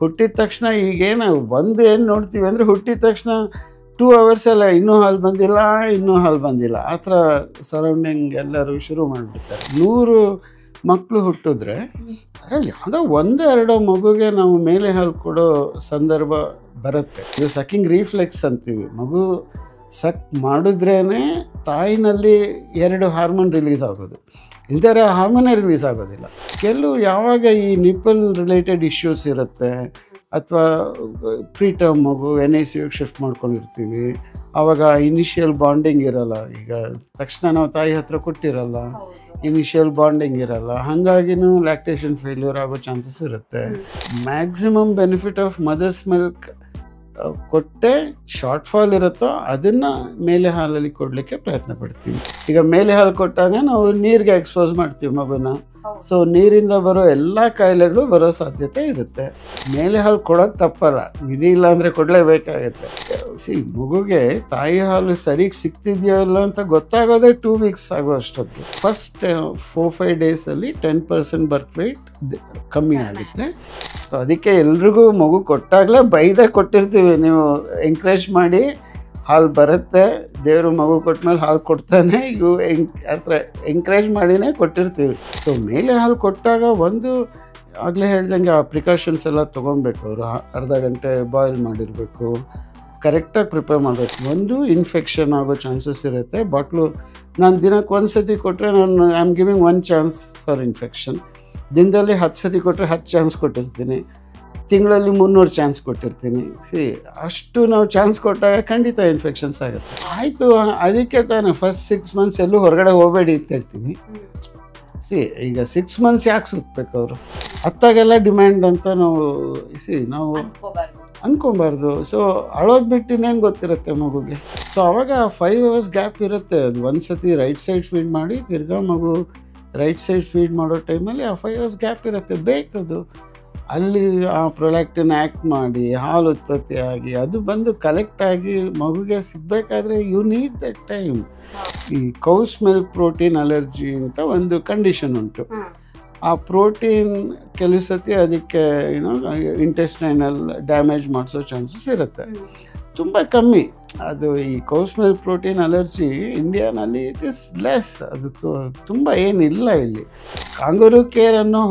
ಹುಟ್ಟಿದ ತಕ್ಷಣ ಈಗೇನು ಒಂದು ಏನು ನೋಡ್ತೀವಿ ಅಂದರೆ ಹುಟ್ಟಿದ ತಕ್ಷಣ 2 hours ಅಲ್ಲ ಇನ್ನೂ ಹಾಲು ಬಂದಿಲ್ಲ ಆ ಥರ ಸರೌಂಡಿಂಗ್ ಎಲ್ಲರೂ ಶುರು ಮಾಡಿಬಿಡ್ತಾರೆ. 100 ಮಕ್ಕಳು ಹುಟ್ಟಿದ್ರೆ ಅದರಲ್ಲಿ ಯಾವುದೋ 1-2 ಮಗುಗೆ ನಾವು ಮೇಲೆ ಹಾಲು ಕೊಡೋ ಸಂದರ್ಭ ಬರುತ್ತೆ. ಇದು ಸಕ್ಕಿಂಗ್ ರಿಫ್ಲೆಕ್ಸ್ ಅಂತೀವಿ. ಮಗು ಸಕ್ ಮಾಡಿದ್ರೇ ತಾಯಿನಲ್ಲಿ 2 ಹಾರ್ಮೋನ್ ರಿಲೀಸ್ ಆಗೋದು, ಇಲ್ದರೆ ಆ ಹಾರ್ಮೋನೇ ರಿಲೀಸ್ ಆಗೋದಿಲ್ಲ. ಯಾವಾಗ ಈ ನಿಪ್ಪಲ್ ರಿಲೇಟೆಡ್ ಇಶ್ಯೂಸ್ ಇರುತ್ತೆ ಅಥವಾ ಪ್ರೀಟರ್ಮ್ ಮಗು NICU ಶಿಫ್ಟ್ ಮಾಡ್ಕೊಂಡಿರ್ತೀವಿ, ಆವಾಗ ಇನಿಷಿಯಲ್ ಬಾಂಡಿಂಗ್ ಇರಲ್ಲ. ಈಗ ತಕ್ಷಣ ನಾವು ತಾಯಿ ಹತ್ರ ಕೊಟ್ಟಿರಲ್ಲ, ಇನಿಷಿಯಲ್ ಬಾಂಡಿಂಗ್ ಇರಲ್ಲ, ಹಾಗಾಗಿನೂ ಲ್ಯಾಕ್ಟೇಷನ್ ಫೇಲ್ಯೂರ್ ಆಗೋ ಚಾನ್ಸಸ್ ಇರುತ್ತೆ. Maximum benefit of mother's milk ಕೊಟ್ಟೆ ಶಾರ್ಟ್ ಫಾಲ್ ಇರುತ್ತೋ ಅದನ್ನು ಮೇಲೆ ಹಾಲಲ್ಲಿ ಕೊಡಲಿಕ್ಕೆ ಪ್ರಯತ್ನ ಪಡ್ತೀವಿ. ಈಗ ಮೇಲೆ ಹಾಲು ಕೊಟ್ಟಾಗ ನಾವು ನೀರಿಗೆ ಎಕ್ಸ್ಪೋಸ್ ಮಾಡ್ತೀವಿ ಮಗುನ, ಸೊ ನೀರಿಂದ ಬರೋ ಎಲ್ಲ ಕಾಯಿಲೆಗಳು ಬರೋ ಸಾಧ್ಯತೆ ಇರುತ್ತೆ. ಮೇಲೆ ಹಾಲು ಕೊಡೋದು ತಪ್ಪಲ್ಲ, ವಿಧಿ ಇಲ್ಲ ಅಂದರೆ ಕೊಡಲೇಬೇಕಾಗತ್ತೆ. ಮಗುಗೆ ತಾಯಿ ಹಾಲು ಸರಿಗೆ ಸಿಗ್ತಿದೆಯೋ ಇಲ್ಲ ಅಂತ ಗೊತ್ತಾಗೋದೇ 2 weeks ಆಗೋ ಅಷ್ಟೊತ್ತು. ಫಸ್ಟ್ 4-5 ಡೇಸಲ್ಲಿ 10% ಬರ್ತ್ ವೆಯ್ಟ್ ಕಮ್ಮಿ ಆಗುತ್ತೆ. ಸೊ ಅದಕ್ಕೆ ಎಲ್ರಿಗೂ ಮಗು ಕೊಟ್ಟಾಗಲೇ ಬೈದೇ ಕೊಟ್ಟಿರ್ತೀವಿ, ನೀವು ಎಂಕರೇಜ್ ಮಾಡಿ ಹಾಲು ಬರುತ್ತೆ, ದೇವರು ಮಗು ಕೊಟ್ಟಮೇಲೆ ಹಾಲು ಕೊಡ್ತಾನೆ, ಇವು ಆ ಥರ ಎಂಕರೇಜ್ ಮಾಡಿನೇ ಕೊಟ್ಟಿರ್ತೀವಿ. ಸೊ ಮೇಲೆ ಹಾಲು ಕೊಟ್ಟಾಗ ಆಗಲೇ ಹೇಳ್ದಂಗೆ ಆ ಪ್ರಿಕಾಷನ್ಸ್ ಎಲ್ಲ ತೊಗೊಬೇಕು. ಅವರು ಅರ್ಧ ಗಂಟೆ ಬಾಯ್ಲ್ ಮಾಡಿರಬೇಕು, ಕರೆಕ್ಟಾಗಿ ಪ್ರಿಪೇರ್ ಮಾಡಬೇಕು. ಇನ್ಫೆಕ್ಷನ್ ಆಗೋ ಚಾನ್ಸಸ್ ಇರುತ್ತೆ. ನಾನು ದಿನಕ್ಕೆ 1 ಸತಿ ಕೊಟ್ಟರೆ I am giving 1 chance for infection. ದಿನದಲ್ಲಿ 10 ಸತಿ ಕೊಟ್ಟರೆ 10 ಚಾನ್ಸ್ ಕೊಟ್ಟಿರ್ತೀನಿ, ತಿಂಗಳಲ್ಲಿ 300 ಚಾನ್ಸ್ ಕೊಟ್ಟಿರ್ತೀನಿ. ಅಷ್ಟು ನಾವು ಚಾನ್ಸ್ ಕೊಟ್ಟಾಗ ಖಂಡಿತ ಇನ್ಫೆಕ್ಷನ್ಸ್ ಆಗುತ್ತೆ. ಆಯಿತು, ಅದಕ್ಕೆ ತಾನೇ ಫಸ್ಟ್ 6 months ಎಲ್ಲೂ ಹೊರಗಡೆ ಹೋಗಬೇಡಿ ಅಂತ ಹೇಳ್ತೀವಿ. ಈಗ 6 months ಯಾಕೆ ಸುತ್ತಬೇಕು ಅವರು? ಅತ್ತಾಗೆಲ್ಲ ಡಿಮ್ಯಾಂಡ್ ಅಂತ ನಾವು ಅನ್ಕೊಬಾರ್ದು. ಸೊ ಅಳೋದು ಬಿಟ್ಟು ಇನ್ನೇನು ಗೊತ್ತಿರುತ್ತೆ ಮಗುಗೆ. ಸೊ ಆವಾಗ 5 hours ಗ್ಯಾಪ್ ಇರುತ್ತೆ. ಅದು 1 ಸತಿ ರೈಟ್ ಸೈಡ್ ಫೀಡ್ ಮಾಡಿ ತಿರ್ಗಾ ಮಗು ರೈಟ್ ಸೈಡ್ ಫೀಡ್ ಮಾಡೋ ಟೈಮಲ್ಲಿ ಆ 5 hours ಗ್ಯಾಪ್ ಇರುತ್ತೆ. ಬೇಕದು ಅಲ್ಲಿ ಆ ಪ್ರೊಲ್ಯಾಕ್ಟಿನ್ ಆ್ಯಕ್ಟ್ ಮಾಡಿ ಹಾಲು ಉತ್ಪತ್ತಿ ಆಗಿ ಅದು ಬಂದು ಕಲೆಕ್ಟಾಗಿ ಮಗುಗೆ ಸಿಗಬೇಕಾದ್ರೆ ಯು ನೀಡ್ ದಟ್ ಟೈಮ್. ಈ ಕೌಸ್ ಮಿಲ್ಕ್ ಪ್ರೋಟೀನ್ ಅಲರ್ಜಿ ಅಂತ ಒಂದು ಕಂಡೀಷನ್ ಉಂಟು. ಆ ಪ್ರೋಟೀನ್ ಕೆಲವು ಸತಿ ಅದಕ್ಕೆ ಇಂಟೆಸ್ಟೈನಲ್ ಡ್ಯಾಮೇಜ್ ಮಾಡಿಸೋ ಚಾನ್ಸಸ್ ಇರುತ್ತೆ. ತುಂಬ ಕಮ್ಮಿ ಅದು. ಈ ಕೌಸ್ ಮಿಲ್ಕ್ ಪ್ರೋಟೀನ್ ಅಲರ್ಜಿ ಇಂಡಿಯಾನಲ್ಲಿ ಇಟ್ ಈಸ್ ಲೆಸ್. ಅದು ತುಂಬ ಏನಿಲ್ಲ ಇಲ್ಲಿ. ಕಾಂಗರೂ ಕೇರ್ ಅನ್ನೋ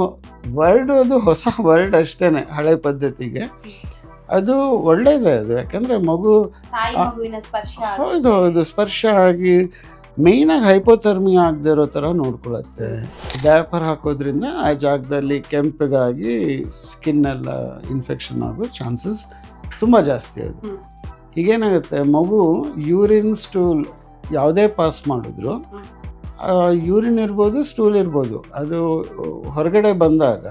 ವರ್ಡ್ ಅದು ಹೊಸ ವರ್ಡ್ ಅಷ್ಟೇ ಹಳೆ ಪದ್ಧತಿಗೆ. ಅದು ಒಳ್ಳೆಯದೇ ಅದು, ಯಾಕಂದರೆ ಮಗು ಹೌದು ಸ್ಪರ್ಶ ಆಗಿ ಮೇಯ್ನಾಗಿ ಹೈಪೋಥರ್ಮಿ ಆಗದೆ ಇರೋ ಥರ ನೋಡ್ಕೊಳತ್ತೆ. ಡಯಾಪರ್ ಹಾಕೋದ್ರಿಂದ ಆ ಜಾಗದಲ್ಲಿ ಕೆಂಪಗಾಗಿ ಸ್ಕಿನ್ನೆಲ್ಲ ಇನ್ಫೆಕ್ಷನ್ ಆಗೋ ಚಾನ್ಸಸ್ ತುಂಬ ಜಾಸ್ತಿ. ಅದು ಹೀಗೇನಾಗುತ್ತೆ, ಮಗು ಯೂರಿನ್ ಸ್ಟೂಲ್ ಯಾವುದೇ ಪಾಸ್ ಮಾಡಿದ್ರು, ಯೂರಿನ್ ಇರ್ಬೋದು ಸ್ಟೂಲ್ ಇರ್ಬೋದು, ಅದು ಹೊರಗಡೆ ಬಂದಾಗ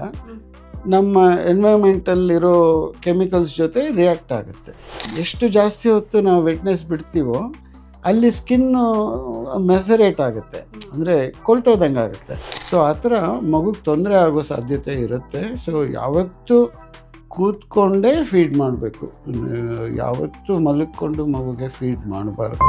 ನಮ್ಮ ಎನ್ವೈರ್ಮೆಂಟಲ್ಲಿರೋ ಕೆಮಿಕಲ್ಸ್ ಜೊತೆ ರಿಯಾಕ್ಟ್ ಆಗುತ್ತೆ. ಎಷ್ಟು ಜಾಸ್ತಿ ಹೊತ್ತು ನಾವು ವೆಟ್ನೆಸ್ ಬಿಡ್ತೀವೋ ಅಲ್ಲಿ ಸ್ಕಿನ್ನು ಮೆಸರೇಟ್ ಆಗುತ್ತೆ, ಅಂದರೆ ಕೊಳ್ತೋದಂಗೆ ಆಗುತ್ತೆ. ಸೊ ಆ ಥರ ಮಗುಗೆ ತೊಂದರೆ ಆಗೋ ಸಾಧ್ಯತೆ ಇರುತ್ತೆ. ಸೊ ಯಾವತ್ತೂ ಕೂತ್ಕೊಂಡೇ ಫೀಡ್ ಮಾಡಬೇಕು, ಯಾವತ್ತೂ ಮಲಗಿಕೊಂಡು ಮಗುಗೆ ಫೀಡ್ ಮಾಡಬಾರ್ದು.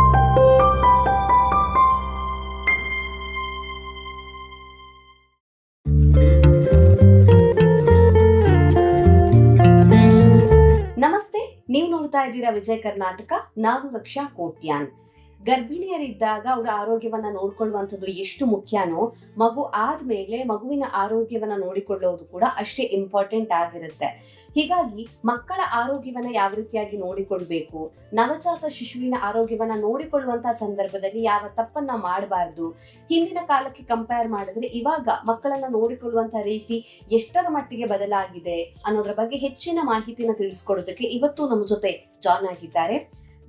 ನಮಸ್ತೆ, ನೀವು ನೋಡ್ತಾ ಇದ್ದೀರಾ ವಿಜಯ ಕರ್ನಾಟಕ. ನಾನು ರಕ್ಷಾ ಕೋಟ್ಯಾನ್. ಗರ್ಭಿಣಿಯರಿದ್ದಾಗ ಅವರ ಆರೋಗ್ಯವನ್ನ ನೋಡ್ಕೊಳ್ಳುವಂಥದ್ದು ಎಷ್ಟು ಮುಖ್ಯನೋ, ಮಗು ಆದ್ಮೇಲೆ ಮಗುವಿನ ಆರೋಗ್ಯವನ್ನ ನೋಡಿಕೊಳ್ಳೋದು ಕೂಡ ಅಷ್ಟೇ ಇಂಪಾರ್ಟೆಂಟ್ ಆಗಿರುತ್ತೆ. ಹೀಗಾಗಿ ಮಕ್ಕಳ ಆರೋಗ್ಯವನ್ನ ಯಾವ ರೀತಿಯಾಗಿ ನೋಡಿಕೊಳ್ಬೇಕು, ನವಜಾತ ಶಿಶುವಿನ ಆರೋಗ್ಯವನ್ನ ನೋಡಿಕೊಳ್ಳುವಂತಹ ಸಂದರ್ಭದಲ್ಲಿ ಯಾವ ತಪ್ಪನ್ನ ಮಾಡಬಾರ್ದು, ಹಿಂದಿನ ಕಾಲಕ್ಕೆ ಕಂಪೇರ್ ಮಾಡಿದ್ರೆ ಇವಾಗ ಮಕ್ಕಳನ್ನ ನೋಡಿಕೊಳ್ಳುವಂತಹ ರೀತಿ ಎಷ್ಟರ ಮಟ್ಟಿಗೆ ಬದಲಾಗಿದೆ ಅನ್ನೋದ್ರ ಬಗ್ಗೆ ಹೆಚ್ಚಿನ ಮಾಹಿತಿನ ತಿಳಿಸ್ಕೊಡೋದಕ್ಕೆ ಇವತ್ತು ನಮ್ಮ ಜೊತೆ ಜಾಯ್ನ್ ಆಗಿದ್ದಾರೆ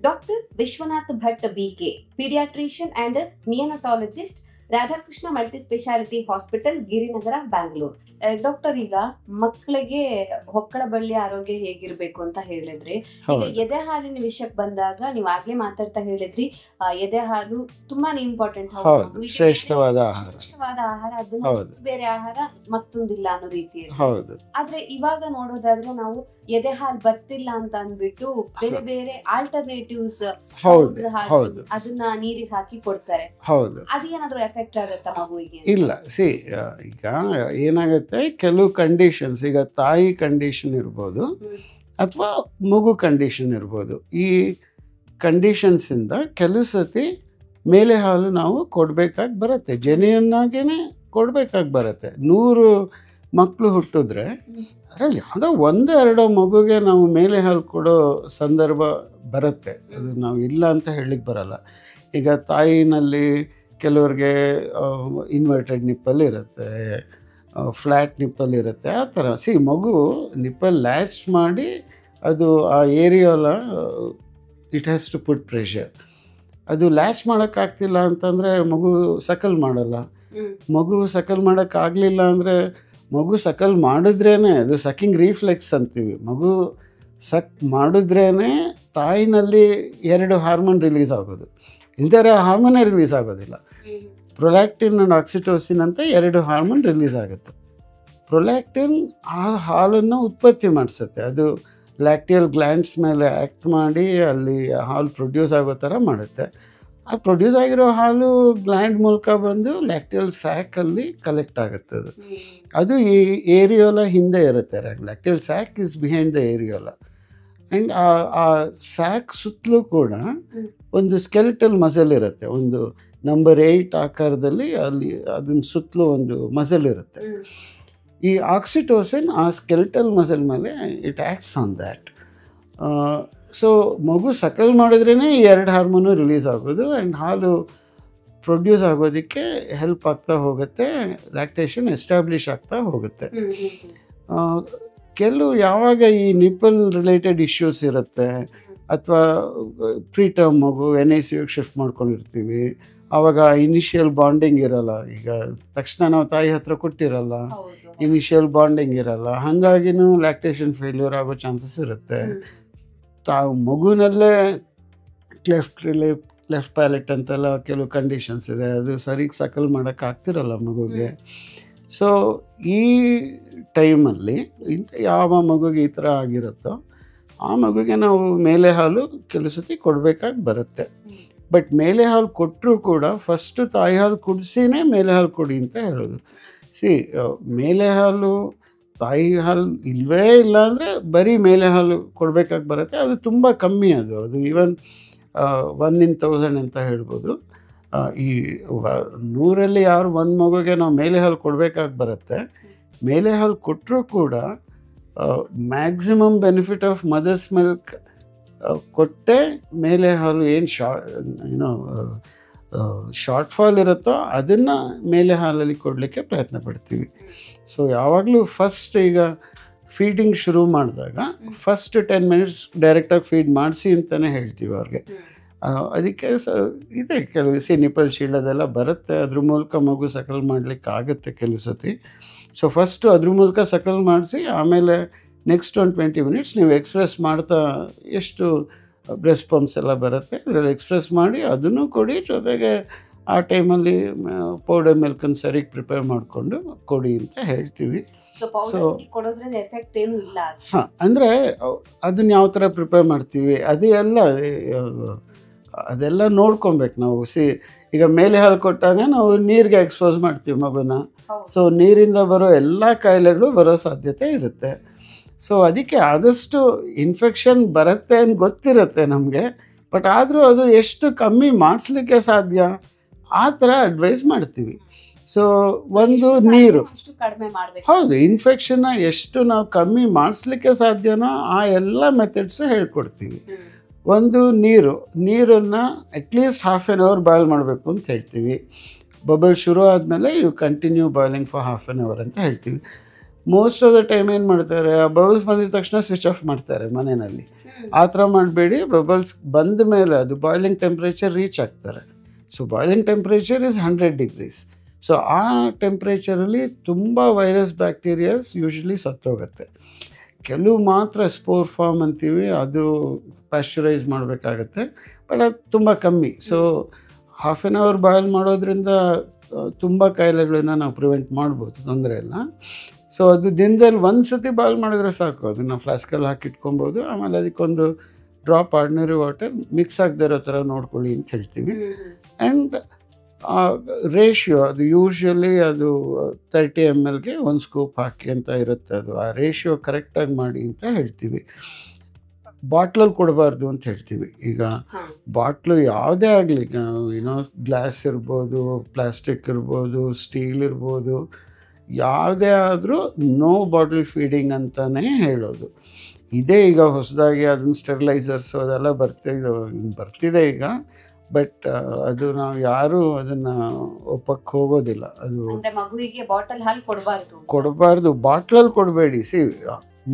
doctor Vishwanath Bhat BK, paediatrician and neonatologist, Radhakrishna multi speciality hospital, Girinagar, Bangalore. Doctor, ಈಗ ಮಕ್ಕಳಿಗೆ ಹೊಕ್ಕಳ ಬಳ್ಳಿಯ ಆರೋಗ್ಯ ಹೇಗಿರ್ಬೇಕು ಅಂತ ಹೇಳಿದ್ರಿ. ಈಗ ಎದೆ ಹಾಲಿನ ವಿಷಯಕ್ಕೆ ಬಂದಾಗ ನೀವು ಆಗ್ಲೇ ಮಾತಾಡ್ತಾ ಹೇಳಿದ್ರಿ, ಎದೆ ಹಾಲು ತುಂಬಾನೇ ಇಂಪಾರ್ಟೆಂಟ್, ಶ್ರೇಷ್ಠವಾದ ಆಹಾರ, ಅದನ್ನ ಬೇರೆ ಆಹಾರ ಮತ್ತೊಂದಿಲ್ಲ ಅನ್ನೋ ರೀತಿಯಲ್ಲಿ. ಆದ್ರೆ ಇವಾಗ ನೋಡೋದಾದ್ರೆ ನಾವು ಎದೆ ಹಾಲು ಬರ್ತಿಲ್ಲ ಅಂತ ಅಂದ್ಬಿಟ್ಟು ಬೇರೆ ಬೇರೆ ಆಲ್ಟರ್ನೇಟಿವ್ಸ್ ಅದನ್ನ ನೀರಿಗೆ ಹಾಕಿ ಕೊಡ್ತಾರೆ. ಅದೇನಾದ್ರೂ ಎಫೆಕ್ಟ್ ಆಗುತ್ತಾ ಮಗುವಿಗೆ? ಇಲ್ಲ, ಈಗ ಏನಾಗುತ್ತೆ ಏನಾಗುತ್ತೆ, ಕೆಲವು ಕಂಡೀಷನ್ಸ್, ಈಗ ತಾಯಿ ಕಂಡೀಷನ್ ಇರ್ಬೋದು ಅಥವಾ ಮಗು ಕಂಡೀಷನ್ ಇರ್ಬೋದು. ಈ ಕಂಡೀಷನ್ಸಿಂದ ಕೆಲವು ಸತಿ ಮೇಲೆ ಹಾಲು ನಾವು ಕೊಡಬೇಕಾಗಿ ಬರುತ್ತೆ, ಜೆನ್ಯೂನ್ನಾಗೇ ಕೊಡಬೇಕಾಗಿ ಬರುತ್ತೆ. 100 ಮಕ್ಕಳು ಹುಟ್ಟಿದ್ರೆ ಅದರಲ್ಲಿ ಯಾವುದೋ 1-2 ಮಗುಗೆ ನಾವು ಮೇಲೆ ಹಾಲು ಕೊಡೋ ಸಂದರ್ಭ ಬರುತ್ತೆ. ಅದು ನಾವು ಇಲ್ಲ ಅಂತ ಹೇಳಲಿಕ್ಕೆ ಬರಲ್ಲ. ಈಗ ತಾಯಿನಲ್ಲಿ ಕೆಲವ್ರಿಗೆ ಇನ್ವರ್ಟೆಡ್ ನಿಪ್ಪಲ್ ಇರುತ್ತೆ, ಫ್ಲ್ಯಾಟ್ ನಿಪ್ಪಲ್ ಇರುತ್ತೆ, ಆ ಥರ. ಮಗು ನಿಪ್ಪಲ್ ಲ್ಯಾಚ್ ಮಾಡಿ ಅದು ಆ areola it has to put pressure. ಅದು ಲ್ಯಾಚ್ ಮಾಡೋಕ್ಕಾಗ್ತಿಲ್ಲ ಅಂತಂದರೆ ಮಗು ಸಕಲ್ ಮಾಡಲ್ಲ. ಮಗು ಸಕಲ್ ಮಾಡೋಕ್ಕಾಗಲಿಲ್ಲ ಅಂದರೆ ಮಗು ಸಕಲ್ ಮಾಡಿದ್ರೇ, ಅದು ಸಕ್ಕಿಂಗ್ ರೀಫ್ಲೆಕ್ಸ್ ಅಂತೀವಿ, ಮಗು ಸಕ್ ಮಾಡಿದ್ರೇ ತಾಯಿನಲ್ಲಿ 2 ಹಾರ್ಮೋನ್ ರಿಲೀಸ್ ಆಗೋದು, ಇಲ್ದರೆ ಆ ಹಾರ್ಮೋನೇ ರಿಲೀಸ್ ಆಗೋದಿಲ್ಲ. ಪ್ರೊಲ್ಯಾಕ್ಟಿನ್ ಆ್ಯಂಡ್ ಆಕ್ಸಿಟೋಸಿನ್ ಅಂತ 2 ಹಾರ್ಮೋನ್ ರಿಲೀಸ್ ಆಗುತ್ತೆ. ಪ್ರೊಲ್ಯಾಕ್ಟಿನ್ ಆ ಹಾಲನ್ನು ಉತ್ಪತ್ತಿ ಮಾಡಿಸುತ್ತೆ, ಅದು ಲ್ಯಾಕ್ಟಿಯಲ್ ಗ್ಲ್ಯಾಂಡ್ಸ್ ಮೇಲೆ ಆ್ಯಕ್ಟ್ ಮಾಡಿ ಅಲ್ಲಿ ಹಾಲು ಪ್ರೊಡ್ಯೂಸ್ ಆಗೋ ಥರ ಮಾಡುತ್ತೆ. ಆ ಪ್ರೊಡ್ಯೂಸ್ ಆಗಿರೋ ಹಾಲು ಗ್ಲ್ಯಾಂಡ್ ಮೂಲಕ ಬಂದು ಲ್ಯಾಕ್ಟಿಯಲ್ ಸ್ಯಾಕಲ್ಲಿ ಕಲೆಕ್ಟ್ ಆಗುತ್ತೆ. ಅದು ಈ ಏರಿಯೋಲ ಹಿಂದೆ ಇರುತ್ತೆ. Lacteal sac is behind the areola. And ಆ ಸ್ಯಾಕ್ ಸುತ್ತಲೂ ಕೂಡ ಒಂದು ಸ್ಕೆಲಿಟಲ್ ಮಸಲ್ ಇರುತ್ತೆ, ಒಂದು ನಂಬರ್ 8 ಆಕಾರದಲ್ಲಿ. ಅಲ್ಲಿ ಅದನ್ನ ಸುತ್ತಲೂ ಒಂದು ಮಸಲ್ ಇರುತ್ತೆ. ಈ ಆಕ್ಸಿಟೋಸಿನ್ ಆ ಸ್ಕೆಲಿಟಲ್ ಮಸಲ್ ಮೇಲೆ it acts on that. So ಮಗು ಸಕಲ್ ಮಾಡಿದ್ರೇ 2 ಹಾರ್ಮೋನು ರಿಲೀಸ್ ಆಗೋದು ಆ್ಯಂಡ್ ಹಾಲು ಪ್ರೊಡ್ಯೂಸ್ ಆಗೋದಕ್ಕೆ ಹೆಲ್ಪ್ ಆಗ್ತಾ ಹೋಗುತ್ತೆ, ಲ್ಯಾಕ್ಟೇಷನ್ ಎಸ್ಟಾಬ್ಲಿಷ್ ಆಗ್ತಾ ಹೋಗುತ್ತೆ. ಕೆಲವು ಯಾವಾಗ ಈ ನಿಪ್ಪಲ್ ರಿಲೇಟೆಡ್ ಇಶ್ಯೂಸ್ ಇರುತ್ತೆ ಅಥವಾ ಪ್ರೀಟರ್ಮ್ ಮಗು NICUಗೆ ಶಿಫ್ಟ್ ಮಾಡ್ಕೊಂಡಿರ್ತೀವಿ, ಆವಾಗ ಇನಿಷಿಯಲ್ ಬಾಂಡಿಂಗ್ ಇರಲ್ಲ. ಈಗ ತಕ್ಷಣ ನಾವು ತಾಯಿ ಹತ್ರ ಕೊಟ್ಟಿರಲ್ಲ, ಇನಿಷಿಯಲ್ ಬಾಂಡಿಂಗ್ ಇರಲ್ಲ, ಹಾಗಾಗಿನೂ ಲ್ಯಾಕ್ಟೇಷನ್ ಫೇಲ್ಯೂರ್ ಆಗೋ ಚಾನ್ಸಸ್ ಇರುತ್ತೆ. ಮಗುನಲ್ಲೇ ಲೆಫ್ಟ್ ಪ್ಯಾಲೆಟ್ ಅಂತೆಲ್ಲ ಕೆಲವು ಕಂಡೀಷನ್ಸ್ ಇದೆ, ಅದು ಸರಿಗೆ ಸಕಲ್ ಮಾಡೋಕ್ಕಾಗ್ತಿರಲ್ಲ ಮಗುಗೆ. ಸೊ ಈ ಟೈಮಲ್ಲಿ ಯಾವ ಮಗುಗೆ ಈ ಥರ ಆಗಿರುತ್ತೋ ಆ ಮಗುಗೆ ನಾವು ಮೇಲೆ ಹಾಲು ಕೆಲವು ಸತಿ ಕೊಡಬೇಕಾಗಿ ಬರುತ್ತೆ. ಬಟ್ ಮೇಲೆ ಹಾಲು ಕೊಟ್ಟರೂ ಕೂಡ ಫಸ್ಟು ತಾಯಿ ಹಾಲು ಕುಡಿಸಿನೇ ಮೇಲೆ ಹಾಲು ಕೊಡಿ ಅಂತ ಹೇಳೋದು. ಮೇಲೆ ಹಾಲು ತಾಯಿ ಹಾಲು ಇಲ್ಲವೇ ಇಲ್ಲ ಅಂದರೆ ಬರೀ ಮೇಲೆ ಹಾಲು ಕೊಡಬೇಕಾಗಿ ಬರುತ್ತೆ. ಅದು ತುಂಬ ಕಮ್ಮಿ, ಅದು ಈವನ್ 1 in 1000 ಅಂತ ಹೇಳ್ಬೋದು. ಈ 100ರಲ್ಲಿ ಯಾರು 1 ಮಗುಗೆ ನಾವು ಮೇಲೆ ಹಾಲು ಕೊಡಬೇಕಾಗಿ ಬರುತ್ತೆ. ಮೇಲೆ ಹಾಲು ಕೊಟ್ಟರೂ ಕೂಡ maximum benefit of mother's milk ಕೊಟ್ಟೆ ಮೇಲೆ ಹಾಲು ಏನು ಶಾರ್ಟ್ ಫಾಲ್ ಇರುತ್ತೋ ಅದನ್ನು ಮೇಲೆ ಹಾಲಲ್ಲಿ ಕೊಡಲಿಕ್ಕೆ ಪ್ರಯತ್ನ ಪಡ್ತೀವಿ. ಸೊ ಯಾವಾಗಲೂ ಫಸ್ಟ್ ಈಗ ಫೀಡಿಂಗ್ ಶುರು ಮಾಡಿದಾಗ ಫಸ್ಟ್ 10 minutes ಡೈರೆಕ್ಟಾಗಿ ಫೀಡ್ ಮಾಡಿಸಿ ಅಂತಲೇ ಹೇಳ್ತೀವಿ ಅವ್ರಿಗೆ. ಅದಕ್ಕೆ ಇದೆ ಕೆಲವು ನಿಪ್ಪಲ್ ಶೀಲ್ಡ್ ಅದೆಲ್ಲ ಬರುತ್ತೆ, ಅದ್ರ ಮೂಲಕ ಮಗು ಸಕಲ್ ಮಾಡಲಿಕ್ಕೆ ಆಗುತ್ತೆ ಕೆಲವು ಸತಿ. ಸೊ ಫಸ್ಟು ಅದ್ರ ಮೂಲಕ ಸಕಲ್ ಮಾಡಿಸಿ ಆಮೇಲೆ ನೆಕ್ಸ್ಟ್ ಒಂದು 20 minutes ನೀವು ಎಕ್ಸ್ಪ್ರೆಸ್ ಮಾಡ್ತಾ ಎಷ್ಟು ಬ್ರೆಸ್ಟ್ ಪಂಪ್ಸ್ ಎಲ್ಲ ಬರುತ್ತೆ ಅದರಲ್ಲಿ ಎಕ್ಸ್ಪ್ರೆಸ್ ಮಾಡಿ ಅದನ್ನು ಕೊಡಿ. ಜೊತೆಗೆ ಆ ಟೈಮಲ್ಲಿ ಪೌಡರ್ ಮಿಲ್ಕನ್ನು ಸರಿಗೆ ಪ್ರಿಪೇರ್ ಮಾಡಿಕೊಂಡು ಕೊಡಿ ಅಂತ ಹೇಳ್ತೀವಿ. ಸೊ ಹಾಂ, ಅಂದರೆ ಅದನ್ನು ಯಾವ ಥರ ಪ್ರಿಪೇರ್ ಮಾಡ್ತೀವಿ ಅದೆಲ್ಲ ನೋಡ್ಕೊಬೇಕು ನಾವು. ಈಗ ಮೇಲೆ ಹಾಲು ಕೊಟ್ಟಾಗ ನಾವು ನೀರಿಗೆ ಎಕ್ಸ್ಪೋಸ್ ಮಾಡ್ತೀವಿ ಮಗುನ. ಸೊ ನೀರಿಂದ ಬರೋ ಎಲ್ಲ ಕಾಯಿಲೆಗಳು ಬರೋ ಸಾಧ್ಯತೆ ಇರುತ್ತೆ. ಸೊ ಅದಕ್ಕೆ ಆದಷ್ಟು ಇನ್ಫೆಕ್ಷನ್ ಬರುತ್ತೆ ಅಂತ ಗೊತ್ತಿರುತ್ತೆ ನಮಗೆ, ಬಟ್ ಆದರೂ ಅದು ಎಷ್ಟು ಕಮ್ಮಿ ಮಾಡಿಸ್ಲಿಕ್ಕೆ ಸಾಧ್ಯ ಆ ಥರ ಅಡ್ವೈಸ್ ಮಾಡ್ತೀವಿ. ಸೊ ಒಂದು ನೀರು, ಹೌದು, ಇನ್ಫೆಕ್ಷನ್ನ ಎಷ್ಟು ನಾವು ಕಮ್ಮಿ ಮಾಡಿಸ್ಲಿಕ್ಕೆ ಸಾಧ್ಯನೋ ಆ ಎಲ್ಲ ಮೆಥಡ್ಸು ಹೇಳ್ಕೊಡ್ತೀವಿ. ಒಂದು ನೀರನ್ನು ಅಟ್ಲೀಸ್ಟ್ 1/2 hour ಬಾಯ್ಲ್ ಮಾಡಬೇಕು ಅಂತ ಹೇಳ್ತೀವಿ. ಬಬಲ್ ಶುರು ಆದಮೇಲೆ you continue boiling for 1/2 hour ಅಂತ ಹೇಳ್ತೀವಿ. ಮೋಸ್ಟ್ ಆಫ್ ದ ಟೈಮ್ ಏನು ಮಾಡ್ತಾರೆ, ಆ ಬಬಲ್ಸ್ ಬಂದಿದ ತಕ್ಷಣ ಸ್ವಿಚ್ ಆಫ್ ಮಾಡ್ತಾರೆ ಮನೆಯಲ್ಲಿ. ಆ ಥರ ಮಾಡಬೇಡಿ. ಬಬಲ್ಸ್ ಬಂದ ಮೇಲೆ ಅದು ಬಾಯ್ಲಿಂಗ್ ಟೆಂಪ್ರೇಚರ್ ರೀಚ್ ಆಗ್ತಾರೆ. So boiling temperature is 100 degrees. So ಆ ಟೆಂಪ್ರೇಚರಲ್ಲಿ ತುಂಬ ವೈರಸ್ ಬ್ಯಾಕ್ಟೀರಿಯಾಸ್ ಯೂಶ್ವಲಿ ಸತ್ತೋಗುತ್ತೆ. ಕೆಲವು ಮಾತ್ರ ಸ್ಪೋರ್ ಫಾರ್ಮ್ ಅಂತೀವಿ, ಅದು ಪ್ಯಾಶ್ಚರೈಸ್ ಮಾಡಬೇಕಾಗತ್ತೆ, ಬಟ್ ಅದು ತುಂಬ ಕಮ್ಮಿ. ಸೊ 1/2 hour ಬಾಯ್ಲ್ ಮಾಡೋದ್ರಿಂದ ತುಂಬ ಕಾಯಿಲೆಗಳನ್ನ ನಾವು ಪ್ರಿವೆಂಟ್ ಮಾಡ್ಬೋದು, ತೊಂದರೆ ಇಲ್ಲ. ಸೊ ಅದು ದಿನದಲ್ಲಿ 1 ಸತಿ ಬಾಯ್ಲ್ ಮಾಡಿದ್ರೆ ಸಾಕು, ಅದನ್ನು ಫ್ಲಾಸ್ಕಲ್ಲಿ ಹಾಕಿಟ್ಕೊಬೋದು. ಆಮೇಲೆ ಅದಕ್ಕೊಂದು ಡ್ರಾಪ್ ಆರ್ಡಿನರಿ ವಾಟರ್ ಮಿಕ್ಸ್ ಆಗದೆ ಇರೋ ಥರ ನೋಡ್ಕೊಳ್ಳಿ ಅಂತ ಹೇಳ್ತೀವಿ. ಆ್ಯಂಡ್ ರೇಷಿಯೋ ಅದು ಯೂಶ್ವಲಿ ಅದು 30 ml ಒಂದು ಸ್ಕೂಪ್ ಹಾಕಿ ಅಂತ ಇರುತ್ತೆ. ಅದು ಆ ರೇಷಿಯೋ ಕರೆಕ್ಟಾಗಿ ಮಾಡಿ ಅಂತ ಹೇಳ್ತೀವಿ. ಬಾಟ್ಲಲ್ಲಿ ಕೊಡಬಾರ್ದು ಅಂತ ಹೇಳ್ತೀವಿ. ಈಗ ಬಾಟ್ಲು ಯಾವುದೇ ಆಗಲಿ, ಏನೋ ಗ್ಲಾಸ್ ಇರ್ಬೋದು, ಪ್ಲಾಸ್ಟಿಕ್ ಇರ್ಬೋದು, ಸ್ಟೀಲ್ ಇರ್ಬೋದು, ಯಾವುದೇ ಆದರೂ ನೋ ಬಾಟಲ್ ಫೀಡಿಂಗ್ ಅಂತಲೇ ಹೇಳೋದು. ಇದೇ ಈಗ ಹೊಸದಾಗಿ ಅದನ್ನು ಸ್ಟೆರಿಲೈಸರ್ಸು ಅದೆಲ್ಲ ಬರ್ತಿದೆ ಈಗ. ಬಟ್ ಅದು ನಾವು ಯಾರೂ ಅದನ್ನು ಒಪ್ಪಕ್ಕೆ ಹೋಗೋದಿಲ್ಲ. ಅದು ಮಗುವಿಗೆ ಬಾಟಲ್ ಹಾಲು ಕೊಡಬಾರ್ದು, ಬಾಟ್ಲಲ್ಲಿ ಕೊಡಬೇಡಿ.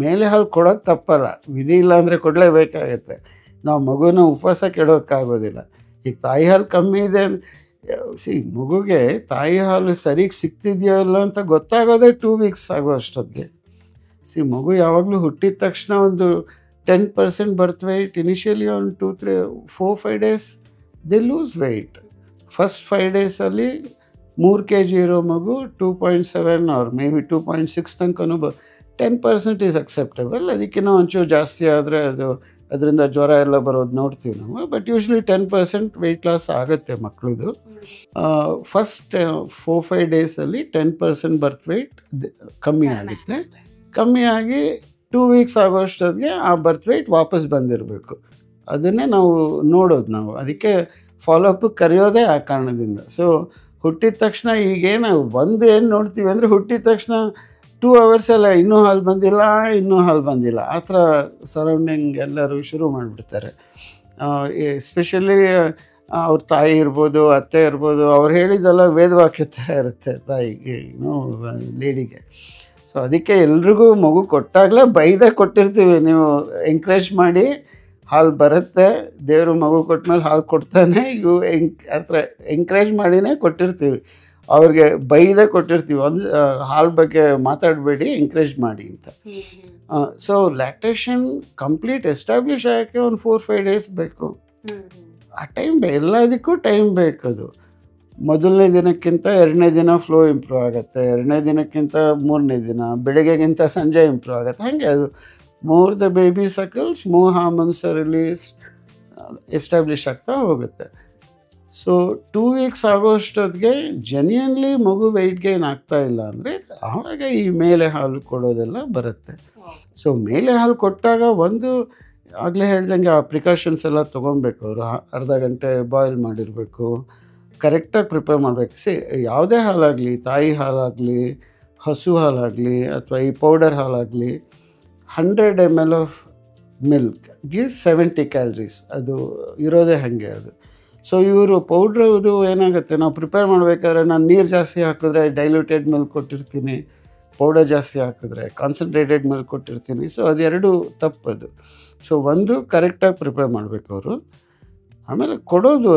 ಮೇಲೆ ಹಾಲು ಕೊಡೋದು ತಪ್ಪಲ್ಲ, ವಿಧಿ ಇಲ್ಲ ಅಂದರೆ ಕೊಡಲೇಬೇಕಾಗತ್ತೆ. ನಾವು ಮಗುನ ಉಪವಾಸ ಕೆಡೋಕ್ಕಾಗೋದಿಲ್ಲ. ಈಗ ತಾಯಿ ಹಾಲು ಕಮ್ಮಿ ಇದೆ ಮಗುಗೆ ತಾಯಿ ಹಾಲು ಸರಿಗೆ ಸಿಗ್ತಿದೆಯೋ ಇಲ್ಲ ಅಂತ ಗೊತ್ತಾಗೋದೇ 2 weeks ಆಗೋ ಅಷ್ಟೊತ್ತಿಗೆ. ಮಗು ಯಾವಾಗಲೂ ಹುಟ್ಟಿದ ತಕ್ಷಣ ಒಂದು 10% ಬರ್ತ್ ವೆಯ್ಟ್, ಇನಿಷಿಯಲಿ ಒಂದು 4-5 days they lose weight. First 5 daysಲ್ಲಿ 3 kg ಇರೋ ಮಗು 2.7 ಆರ್ ಮೇ ಬಿ 2.6 ತನಕನೂ 10% ಈಸ್ ಅಕ್ಸೆಪ್ಟೇಬಲ್. ಅದಕ್ಕಿಂತ ಒಂಚೂರು ಜಾಸ್ತಿ ಆದರೆ ಅದರಿಂದ ಜ್ವರ ಎಲ್ಲ ಬರೋದು ನೋಡ್ತೀವಿ ನಾವು. ಬಟ್ ಯೂಶ್ವಲಿ 10% ವೆಯ್ಟ್ ಲಾಸ್ ಆಗುತ್ತೆ ಮಕ್ಕಳದು. ಫಸ್ಟ್ 4-5 daysಲ್ಲಿ 10% ಬರ್ತ್ ವೆಯ್ಟ್ ಕಮ್ಮಿ ಆಗುತ್ತೆ. ಕಮ್ಮಿ ಆಗಿ 2 weeks ಆಗೋಷ್ಟೊತ್ತಿಗೆ ಆ ಬರ್ತ್ ವೆಯ್ಟ್ ವಾಪಸ್ ಬಂದಿರಬೇಕು. ಅದನ್ನೇ ನಾವು ನೋಡೋದು. ನಾವು ಅದಕ್ಕೆ ಫಾಲೋಅಪ್ ಕರೆಯೋದೇ ಆ ಕಾರಣದಿಂದ. ಹುಟ್ಟಿದ ತಕ್ಷಣ ಈಗೇನು ಏನು ನೋಡ್ತೀವಿ ಅಂದರೆ, ಹುಟ್ಟಿದ ತಕ್ಷಣ 2 hours ಇನ್ನೂ ಹಾಲು ಬಂದಿಲ್ಲ ಆ ಥರ ಸರೌಂಡಿಂಗ್ ಎಲ್ಲರೂ ಶುರು ಮಾಡಿಬಿಡ್ತಾರೆ. ಎಸ್ಪೆಷಲಿ ಅವ್ರ ತಾಯಿ ಇರ್ಬೋದು, ಅತ್ತೆ ಇರ್ಬೋದು, ಅವ್ರು ಹೇಳಿದ್ದೆಲ್ಲ ವೇದವಾಕ್ಯ ಥರ ಇರುತ್ತೆ ತಾಯಿಗೆ, ಲೇಡಿಗೆ. ಅದಕ್ಕೆ ಎಲ್ರಿಗೂ ಮಗು ಕೊಟ್ಟಾಗಲೇ ಬೈದೇ ಕೊಟ್ಟಿರ್ತೀವಿ. ನೀವು ಎಂಕರೇಜ್ ಮಾಡಿ ಹಾಲು ಬರುತ್ತೆ, ದೇವರು ಮಗು ಕೊಟ್ಮೇಲೆ ಹಾಲು ಕೊಡ್ತಾನೆ, ಆ ಥರ ಎಂಕರೇಜ್ ಮಾಡಿನೇ ಕೊಟ್ಟಿರ್ತೀವಿ. ಅವ್ರಿಗೆ ಬೈದೇ ಕೊಟ್ಟಿರ್ತೀವಿ, ಒಂದು ಹಾಲು ಬಗ್ಗೆ ಮಾತಾಡಬೇಡಿ, ಎಂಕರೇಜ್ ಮಾಡಿ ಅಂತ. ಲ್ಯಾಕ್ಟೇಷನ್ ಕಂಪ್ಲೀಟ್ ಎಸ್ಟಾಬ್ಲಿಷ್ ಆಗೋಕ್ಕೆ ಒಂದು 4-5 days ಬೇಕು. ಆ ಟೈಮ್ ಎಲ್ಲದಕ್ಕೂ ಟೈಮ್ ಬೇಕದು. ಮೊದಲನೇ ದಿನಕ್ಕಿಂತ 2ನೇ ದಿನ ಫ್ಲೋ ಇಂಪ್ರೂವ್ ಆಗುತ್ತೆ, 2ನೇ ದಿನಕ್ಕಿಂತ 3ನೇ ದಿನ, ಬೆಳಗ್ಗೆಗಿಂತ ಸಂಜೆ ಇಂಪ್ರೂವ್ ಆಗುತ್ತೆ. ಹಾಗೆ ಅದು more the baby cycles more hormones release establish ಆಗ್ತಾ ಹೋಗುತ್ತೆ. 2 weeks ಆಗೋಷ್ಟೊತ್ತಿಗೆ ಜೆನ್ಯೂನ್ಲಿ ಮಗು ವೆಯ್ಟ್ ಗೇನ್ ಆಗ್ತಾ ಇಲ್ಲ ಅಂದರೆ ಆವಾಗ ಈ ಮೇಲೆ ಹಾಲು ಕೊಡೋದೆಲ್ಲ ಬರುತ್ತೆ. ಮೇಲೆ ಹಾಲು ಕೊಟ್ಟಾಗ ಆಗಲೇ ಹೇಳ್ದಂಗೆ ಆ ಪ್ರಿಕಾಷನ್ಸ್ ಎಲ್ಲ ತೊಗೊಬೇಕು. ಅವರು ಅರ್ಧ ಗಂಟೆ ಬಾಯ್ಲ್ ಮಾಡಿರಬೇಕು, ಕರೆಕ್ಟಾಗಿ ಪ್ರಿಪೇರ್ ಮಾಡಬೇಕು. ಯಾವುದೇ ಹಾಲಾಗಲಿ, ತಾಯಿ ಹಾಲಾಗಲಿ, ಹಸು ಹಾಲಾಗಲಿ, ಅಥವಾ ಈ ಪೌಡರ್ ಹಾಲಾಗಲಿ, 100 ml of milk gives 70 calories. ಅದು ಇರೋದೇ ಹಾಗೆ ಅದು. ಇವರು ಪೌಡ್ರದು ಏನಾಗುತ್ತೆ, ನಾವು ಪ್ರಿಪೇರ್ ಮಾಡಬೇಕಾದ್ರೆ ನಾನು ನೀರು ಜಾಸ್ತಿ ಹಾಕಿದ್ರೆ ಡೈಲ್ಯೂಟೆಡ್ ಮಿಲ್ಕ್ ಕೊಟ್ಟಿರ್ತೀನಿ, ಪೌಡರ್ ಜಾಸ್ತಿ ಹಾಕಿದ್ರೆ ಕಾನ್ಸಂಟ್ರೇಟೆಡ್ ಮಿಲ್ಕ್ ಕೊಟ್ಟಿರ್ತೀನಿ. ಅದೆರಡು ತಪ್ಪದು. ಒಂದು ಕರೆಕ್ಟಾಗಿ ಪ್ರಿಪೇರ್ ಮಾಡಬೇಕು ಅವರು. ಆಮೇಲೆ ಕೊಡೋದು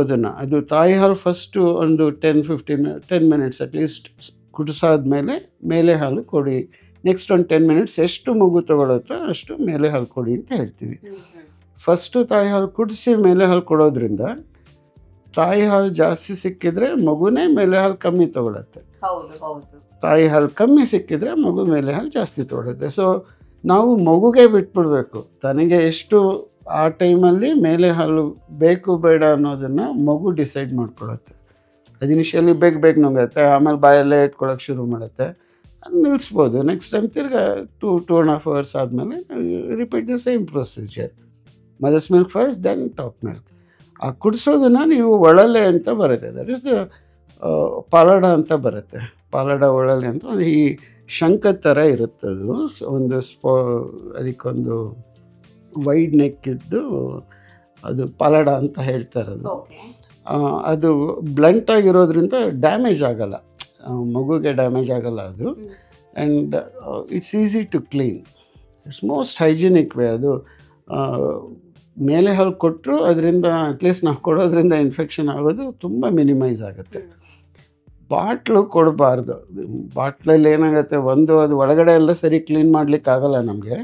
ಅದು ತಾಯಿ ಹಾಲು ಫಸ್ಟು ಒಂದು 10 minutes ಅಟ್ಲೀಸ್ಟ್ ಕುಡಿಸಾದ್ಮೇಲೆ ಮೇಲೆ ಹಾಲು ಕೊಡಿ. ನೆಕ್ಸ್ಟ್ ಒಂದು 10 minutes ಎಷ್ಟು ಮಗು ತೊಗೊಳುತ್ತೋ ಅಷ್ಟು ಮೇಲೆ ಹಾಲು ಕೊಡಿ ಅಂತ ಹೇಳ್ತೀವಿ. ಫಸ್ಟು ತಾಯಿ ಹಾಲು ಕುಡಿಸಿ ಮೇಲೆ ಹಾಲು ಕೊಡೋದ್ರಿಂದ ತಾಯಿ ಹಾಲು ಜಾಸ್ತಿ ಸಿಕ್ಕಿದ್ರೆ ಮಗುನೇ ಮೇಲೆ ಹಾಲು ಕಮ್ಮಿ ತೊಗೊಳುತ್ತೆ. ತಾಯಿ ಹಾಲು ಕಮ್ಮಿ ಸಿಕ್ಕಿದ್ರೆ ಮಗು ಮೇಲೆ ಹಾಲು ಜಾಸ್ತಿ ತೊಗೊಳುತ್ತೆ. ನಾವು ಮಗುಗೆ ಬಿಟ್ಬಿಡ್ಬೇಕು, ತನಗೆ ಎಷ್ಟು ಆ ಟೈಮಲ್ಲಿ ಮೇಲೆ ಹಾಲು ಬೇಕು ಬೇಡ ಅನ್ನೋದನ್ನು ಮಗು ಡಿಸೈಡ್ ಮಾಡ್ಕೊಳುತ್ತೆ. ಅದು ಇನಿಷಿಯಲಿ ಬೇಗ ನುಂಗುತ್ತೆ, ಆಮೇಲೆ ಬಾಯಲ್ಲೇ ಇಟ್ಕೊಳ್ಳೋಕೆ ಶುರು ಮಾಡುತ್ತೆ. ಅದು ನಿಲ್ಲಿಸ್ಬೋದು. ನೆಕ್ಸ್ಟ್ ಟೈಮ್ ತಿರ್ಗಾ 2-2.5 hours ಆದಮೇಲೆ repeat the same procedure. Mother's milk first, then top milk. ಆ ಕುಡಿಸೋದನ್ನು ನೀವು ಒಳಲೆ ಅಂತ ಬರುತ್ತೆ, ದಟ್ ಇಸ್ ದ ಪಾಲಡ ಅಂತ ಬರುತ್ತೆ. ಪಾಲಡ ಒಳಲೆ ಅಂತ ಈ ಶಂಖದ ಥರ ಇರುತ್ತದು. ಒಂದು ಅದಕ್ಕೊಂದು ವೈಡ್ ನೆಕ್ ಇದ್ದು ಅದು ಪಾಲಡ ಅಂತ ಹೇಳ್ತಾರೆ. ಅದು ಬ್ಲಂಟ್ ಆಗಿರೋದ್ರಿಂದ ಡ್ಯಾಮೇಜ್ ಆಗಲ್ಲ, ಮಗುಗೆ ಡ್ಯಾಮೇಜ್ ಆಗಲ್ಲ ಅದು. And it's easy to clean, it's most hygienic way. ಅದು ಮೇಲೆ ಹಾಲು ಕೊಟ್ಟರು ಅದರಿಂದ ಅಟ್ಲೀಸ್ಟ್ ನಾವು ಕೊಡೋದ್ರಿಂದ ಇನ್ಫೆಕ್ಷನ್ ಆಗೋದು ತುಂಬ ಮಿನಿಮೈಸ್ ಆಗುತ್ತೆ. ಬಾಟ್ಲು ಕೊಡಬಾರ್ದು. ಬಾಟ್ಲಲ್ಲಿ ಏನಾಗುತ್ತೆ, ಅದು ಒಳಗಡೆ ಎಲ್ಲ ಸರಿ ಕ್ಲೀನ್ ಮಾಡಲಿಕ್ಕಾಗಲ್ಲ ನಮಗೆ.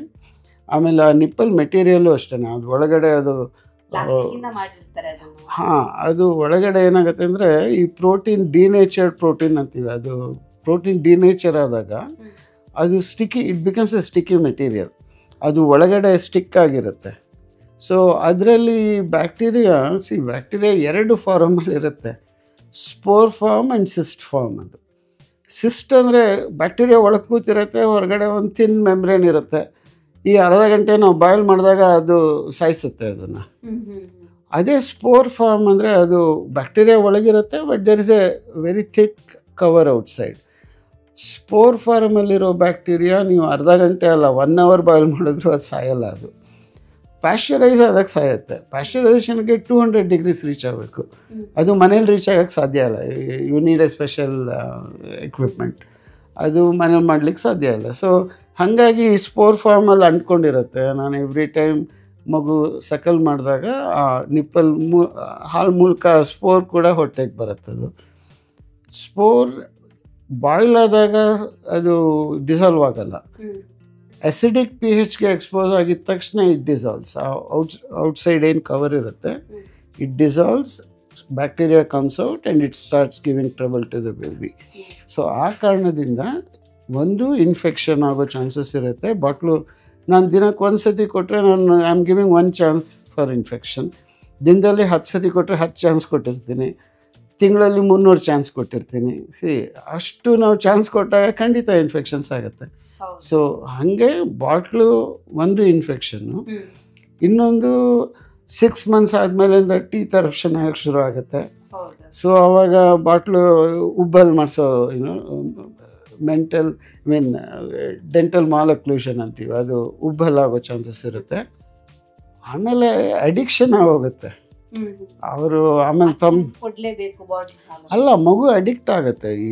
ಆಮೇಲೆ ಆ ನಿಪ್ಪಲ್ ಮೆಟೀರಿಯಲ್ಲು ಅಷ್ಟೇ, ಅದು ಒಳಗಡೆ ಅದು ಅದು ಒಳಗಡೆ ಏನಾಗುತ್ತೆ ಅಂದರೆ ಈ ಪ್ರೋಟೀನ್ ಡಿನೇಚರ್ಡ್ ಪ್ರೋಟೀನ್ ಅಂತೀವಿ. ಅದು ಪ್ರೋಟೀನ್ ಡಿನೇಚರ್ ಆದಾಗ ಅದು it becomes a sticky material. ಅದು ಒಳಗಡೆ ಸ್ಟಿಕ್ ಆಗಿರುತ್ತೆ. ಅದರಲ್ಲಿ ಬ್ಯಾಕ್ಟೀರಿಯಾ 2 ಫಾರಮಲ್ಲಿ ಇರುತ್ತೆ. Spore form and cyst form. ಅದು ಸಿಸ್ಟ್ ಅಂದರೆ ಬ್ಯಾಕ್ಟೀರಿಯಾ ಒಳಗೆ ಕೂತಿರುತ್ತೆ, ಹೊರಗಡೆ ಒಂದು ಥಿನ್ ಮೆಮ್ಬ್ರೇನ್ ಇರುತ್ತೆ. ಈ ಅರ್ಧ ಗಂಟೆ ನಾವು ಬಾಯ್ಲ್ ಮಾಡಿದಾಗ ಅದು ಸಾಯಿಸುತ್ತೆ ಅದನ್ನು. ಅದೇ ಸ್ಪೋರ್ ಫಾರ್ಮ್ ಅಂದರೆ ಅದು ಬ್ಯಾಕ್ಟೀರಿಯಾ ಒಳಗಿರುತ್ತೆ, but there is a very thick cover outside. Spore ಫಾರ್ಮಲ್ಲಿರೋ ಬ್ಯಾಕ್ಟೀರಿಯಾ ನೀವು ಅರ್ಧ ಗಂಟೆ ಅಲ್ಲ 1 hour ಬಾಯ್ಲ್ ಮಾಡಿದ್ರು ಅದು ಸಾಯಲ್ಲ. ಅದು ಪ್ಯಾಶ್ಚರೈಸ್ ಆದಾಗ ಸಾಯುತ್ತೆ. ಪ್ಯಾಶ್ಚರೈಸೇಷನ್ಗೆ 200 degrees ರೀಚ್ ಆಗಬೇಕು. ಅದು ಮನೇಲಿ ರೀಚ್ ಆಗೋಕ್ಕೆ ಸಾಧ್ಯ ಇಲ್ಲ. You need a special equipment. ಅದು ಮನೇಲಿ ಮಾಡ್ಲಿಕ್ಕೆ ಸಾಧ್ಯ ಇಲ್ಲ. ಸೊ ಹಾಗಾಗಿ ಸ್ಪೋರ್ ಫಾರ್ಮಲ್ಲಿ ಅಂಟ್ಕೊಂಡಿರುತ್ತೆ. ನಾನು ಎವ್ರಿ ಟೈಮ್ ಮಗು ಸಕಲ್ ಮಾಡಿದಾಗ ಆ ನಿಪ್ಪಲ್ ಹಾಲು ಮೂಲಕ ಸ್ಪೋರ್ ಕೂಡ ಹೊಟ್ಟೆಗೆ ಬರುತ್ತದು. ಸ್ಪೋರ್ ಬಾಯ್ಲ್ ಆದಾಗ ಅದು ಡಿಸಾಲ್ವ್ ಆಗಲ್ಲ. ಅಸಿಡಿಕ್ pHಗೆ ಎಕ್ಸ್ಪೋಸ್ ಆಗಿದ ತಕ್ಷಣ ಇಟ್ ಡಿಸಾಲ್ವ್ಸ್. ಔಟ್ಸೈಡ್ ಏನು ಕವರ್ ಇರುತ್ತೆ it dissolves, bacteria comes out and it starts giving trouble to the baby. So ಆ ಕಾರಣದಿಂದ ಒಂದು ಇನ್ಫೆಕ್ಷನ್ ಆಗೋ ಚಾನ್ಸಸ್ ಇರುತ್ತೆ. ಬಾಟ್ಲು ನಾನು ದಿನಕ್ಕೆ 1 ಸತಿ ಕೊಟ್ಟರೆ ನಾನು I am giving 1 chance for infection. ದಿನದಲ್ಲಿ 10 ಸತಿ ಕೊಟ್ಟರೆ 10 ಚಾನ್ಸ್ ಕೊಟ್ಟಿರ್ತೀನಿ. ತಿಂಗಳಲ್ಲಿ 300 ಚಾನ್ಸ್ ಕೊಟ್ಟಿರ್ತೀನಿ. ಅಷ್ಟು ನಾವು ಚಾನ್ಸ್ ಕೊಟ್ಟಾಗ ಖಂಡಿತ ಇನ್ಫೆಕ್ಷನ್ಸ್ ಆಗುತ್ತೆ. ಸೊ ಹಾಗೆ ಬಾಟ್ಲು ಒಂದು ಇನ್ಫೆಕ್ಷನ್ನು. ಇನ್ನೊಂದು 6 months ಆದಮೇಲಿಂದ ಟೀತ್ ಎರಪ್ಷನ್ ಆಗೋಕ್ಕೆ ಶುರು ಆಗುತ್ತೆ. ಸೊ ಆವಾಗ ಬಾಟ್ಲು ಉಬ್ಬಲ್ ಮಾಡಿಸೋ ಡೆಂಟಲ್ ಮಾಲಕ್ಲೂಷನ್ ಅಂತೀವಿ, ಅದು ಉಬ್ಬಲ್ ಆಗೋ ಚಾನ್ಸಸ್ ಇರುತ್ತೆ. ಆಮೇಲೆ ಅಡಿಕ್ಷನ್ ಆಗೋಗುತ್ತೆ. ಅವರು ಆಮೇಲೆ ಅಲ್ಲ ಮಗು ಅಡಿಕ್ಟ್ ಆಗುತ್ತೆ. ಈ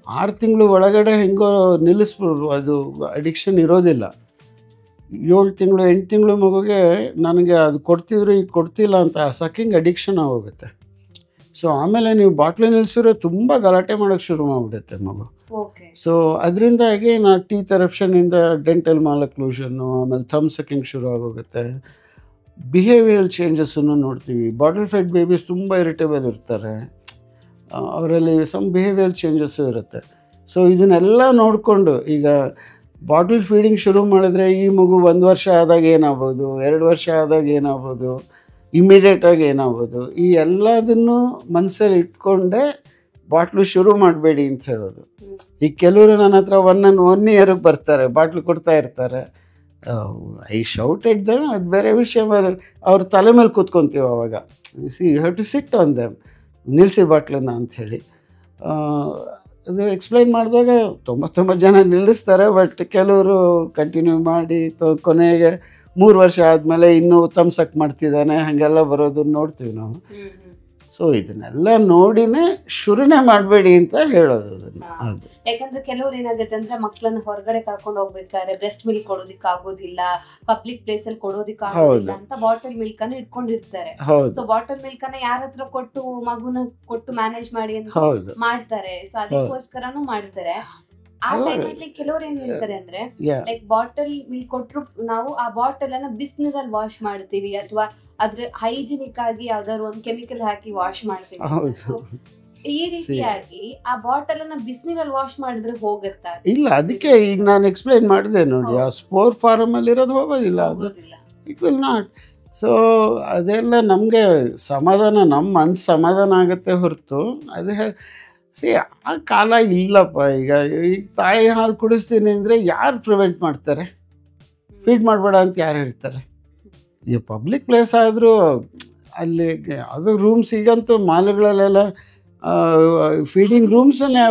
6 ತಿಂಗಳು ಒಳಗಡೆ ಹೆಂಗೋ ನಿಲ್ಲಿಸ್ಬಿಡ್ರು, ಅದು ಅಡಿಕ್ಷನ್ ಇರೋದಿಲ್ಲ. 7 ತಿಂಗಳು 8 ತಿಂಗಳು ಮಗುಗೆ ನನಗೆ ಅದು ಕೊಡ್ತಿದ್ರು ಈಗ ಕೊಡ್ತಿಲ್ಲ ಅಂತ ಸಕ್ಕಿಂಗ್ ಅಡಿಕ್ಷನ್ ಆಗೋಗುತ್ತೆ. ಸೊ ಆಮೇಲೆ ನೀವು ಬಾಟ್ಲು ನಿಲ್ಲಿಸಿದ್ರೆ ತುಂಬ ಗಲಾಟೆ ಮಾಡೋಕ್ಕೆ ಶುರು ಮಾಡಿಬಿಡುತ್ತೆ ಮಗು. ಸೊ ಅದರಿಂದಾಗಿ ನಾ ಟೀತ್ ಎರಪ್ಷನ್ನಿಂದ ಡೆಂಟಲ್ ಮಾಲಕ್ಲೂಷನ್ನು, ಆಮೇಲೆ ಥಮ್ ಸಕ್ಕಿಂಗ್ ಶುರು ಆಗೋಗುತ್ತೆ. ಬಿಹೇವಿಯರಲ್ ಚೇಂಜಸ್ಸನ್ನು ನೋಡ್ತೀವಿ. ಬಾಟಲ್ ಫೆಡ್ ಬೇಬೀಸ್ ತುಂಬ ಇರಿಟೇಬಲ್ ಇರ್ತಾರೆ, ಅವರಲ್ಲಿ ಸಮ್ ಬಿಹೇವಿಯರಲ್ ಚೇಂಜಸ್ಸು ಇರುತ್ತೆ. ಸೊ ಇದನ್ನೆಲ್ಲ ನೋಡಿಕೊಂಡು ಈಗ ಬಾಟಲ್ ಫೀಡಿಂಗ್ ಶುರು ಮಾಡಿದ್ರೆ ಈ ಮಗು 1 ವರ್ಷ ಆದಾಗ ಏನಾಗ್ಬೋದು, 2 ವರ್ಷ ಆದಾಗ ಏನಾಗ್ಬೋದು, ಇಮ್ಮಿಡಿಯೇಟಾಗಿ ಏನಾಗ್ಬೋದು, ಈ ಎಲ್ಲದನ್ನು ಮನಸ್ಸಲ್ಲಿ ಇಟ್ಕೊಂಡೇ ಬಾಟ್ಲು ಶುರು ಮಾಡಬೇಡಿ ಅಂತ ಹೇಳೋದು. ಈಗ ಕೆಲವರು ನನ್ನ ಹತ್ರ 1 year ಬರ್ತಾರೆ, ಬಾಟ್ಲು ಕೊಡ್ತಾ ಇರ್ತಾರೆ. ಐ ಶೌಟೆಡ್ ದಮ್, ಅದು ಬೇರೆ ವಿಷಯ. ಅವ್ರ ತಲೆ ಮೇಲೆ ಕೂತ್ಕೊತೀವಿ ಅವಾಗ. You have to sit on them, ನಿಲ್ಲಿಸಿ ಬಾಟ್ಲನ್ನ ಅಂಥೇಳಿ ಅದು ಎಕ್ಸ್ಪ್ಲೈನ್ ಮಾಡಿದಾಗ 99 ಜನ ನಿಲ್ಲಿಸ್ತಾರೆ. ಬಟ್ ಕೆಲವರು ಕಂಟಿನ್ಯೂ ಮಾಡಿ ಕೊನೆಗೆ 3 ವರ್ಷ ಆದಮೇಲೆ ಇನ್ನೂ ತಮ್ಸಕ್ ಮಾಡ್ತಿದ್ದಾನೆ, ಹಾಗೆಲ್ಲ ಬರೋದನ್ನ ನೋಡ್ತೀವಿ ನಾವು. ಸೊ ಇದನ್ನೆಲ್ಲ ನೋಡಿನೇ ಶುರುನೇ ಮಾಡಬೇಡಿ ಅಂತ ಹೇಳೋದು ಅದನ್ನು. ಅದು ಯಾಕಂದ್ರೆ ಕೆಲವ್ರು ಏನಾಗುತ್ತೆ ಅಂದ್ರೆ ಮಕ್ಕಳನ್ನ ಹೊರಗಡೆ ಕರ್ಕೊಂಡು ಹೋಗ್ಬೇಕಾದ್ರೆ ಬ್ರೆಸ್ಟ್ ಮಿಲ್ಕ್ ಕೊಡೋದಿಕ್ ಆಗೋದಿಲ್ಲ, ಪಬ್ಲಿಕ್ ಪ್ಲೇಸ್ ಅಲ್ಲಿ ಕೊಡೋದಿಕ್ ಆಗೋದಿಲ್ಲ ಅಂತ ಬಾಟಲ್ ಮಿಲ್ಕ್ ಅನ್ನ ಇಟ್ಕೊಂಡಿರ್ತಾರೆ. ಸೊ ಬಾಟಲ್ ಮಿಲ್ಕ್ ಅನ್ನ ಯಾರ ಹತ್ರ ಕೊಟ್ಟು ಮಗುನ ಕೊಟ್ಟು ಮ್ಯಾನೇಜ್ ಮಾಡಿ ಅಂತ ಮಾಡ್ತಾರೆ. ಸೊ ಅದಕ್ಕೋಸ್ಕರನು ಮಾಡ್ತಾರೆ. ಆ ಟೈಮಲ್ಲಿ ಕೆಲವ್ರು ಏನ್ ಹೇಳ್ತಾರೆ ಅಂದ್ರೆ ಲೈಕ್ ಬಾಟಲ್ ಮಿಲ್ಕ್ ಕೊಟ್ರು ನಾವು ಆ ಬಾಟಲ್ ಅನ್ನ ಬಿಸಿನೀರಲ್ಲಿ ವಾಶ್ ಮಾಡ್ತೀವಿ, ಅಥವಾ ಅದ್ರ ಹೈಜಿನಿಕ್ ಆಗಿ ಯಾವ್ದಾದ್ರು ಒಂದು ಕೆಮಿಕಲ್ ಹಾಕಿ ವಾಶ್ ಮಾಡ್ತೀವಿ. ಈ ರೀತಿಯಾಗಿ ಆ ಬಾಟಲ್ ಅನ್ನ ಬಿಸಿನೀರಲ್ಲಿ ವಾಶ್ ಮಾಡಿದ್ರೆ ಹೋಗುತ್ತಾ? ಇಲ್ಲ, ಅದಕ್ಕೆ ಈಗ ನಾನು ಎಕ್ಸ್ಪ್ಲೈನ್ ಮಾಡಿದೆ ನೋಡಿ, ಆ ಸ್ಪೋರ್ ಫಾರ್ಮ್ ಅಲ್ಲಿ ಇರೋದು ಹೋಗೋದಿಲ್ಲ, ಅದು ಇಟ್ ವಿಲ್ ನಾಟ್. ಸೊ ಅದೆಲ್ಲ ನಮಗೆ ಸಮಾಧಾನ, ನಮ್ಮ ಮನ್ಸು ಸಮಾಧಾನ ಆಗುತ್ತೆ ಹೊರತು ಅದೇ ಆ ಕಾಲ ಇಲ್ಲಪ್ಪ. ಈಗ ತಾಯಿ ಹಾಲು ಕುಡಿಸ್ತೀನಿ ಅಂದರೆ ಯಾರು ಪ್ರಿವೆಂಟ್ ಮಾಡ್ತಾರೆ? ಫೀಡ್ ಮಾಡಬೇಡ ಅಂತ ಯಾರು ಹೇಳ್ತಾರೆ? ಈ ಪಬ್ಲಿಕ್ ಪ್ಲೇಸ್ ಆದರೂ ಅಲ್ಲಿ ಅದು ರೂಮ್ಸ್, ಈಗಂತೂ ಮಾಲ್ಗಳಲ್ಲೆಲ್ಲ ಫೀಡಿಂಗ್ ರೂಮ್ಸನ್ನೇ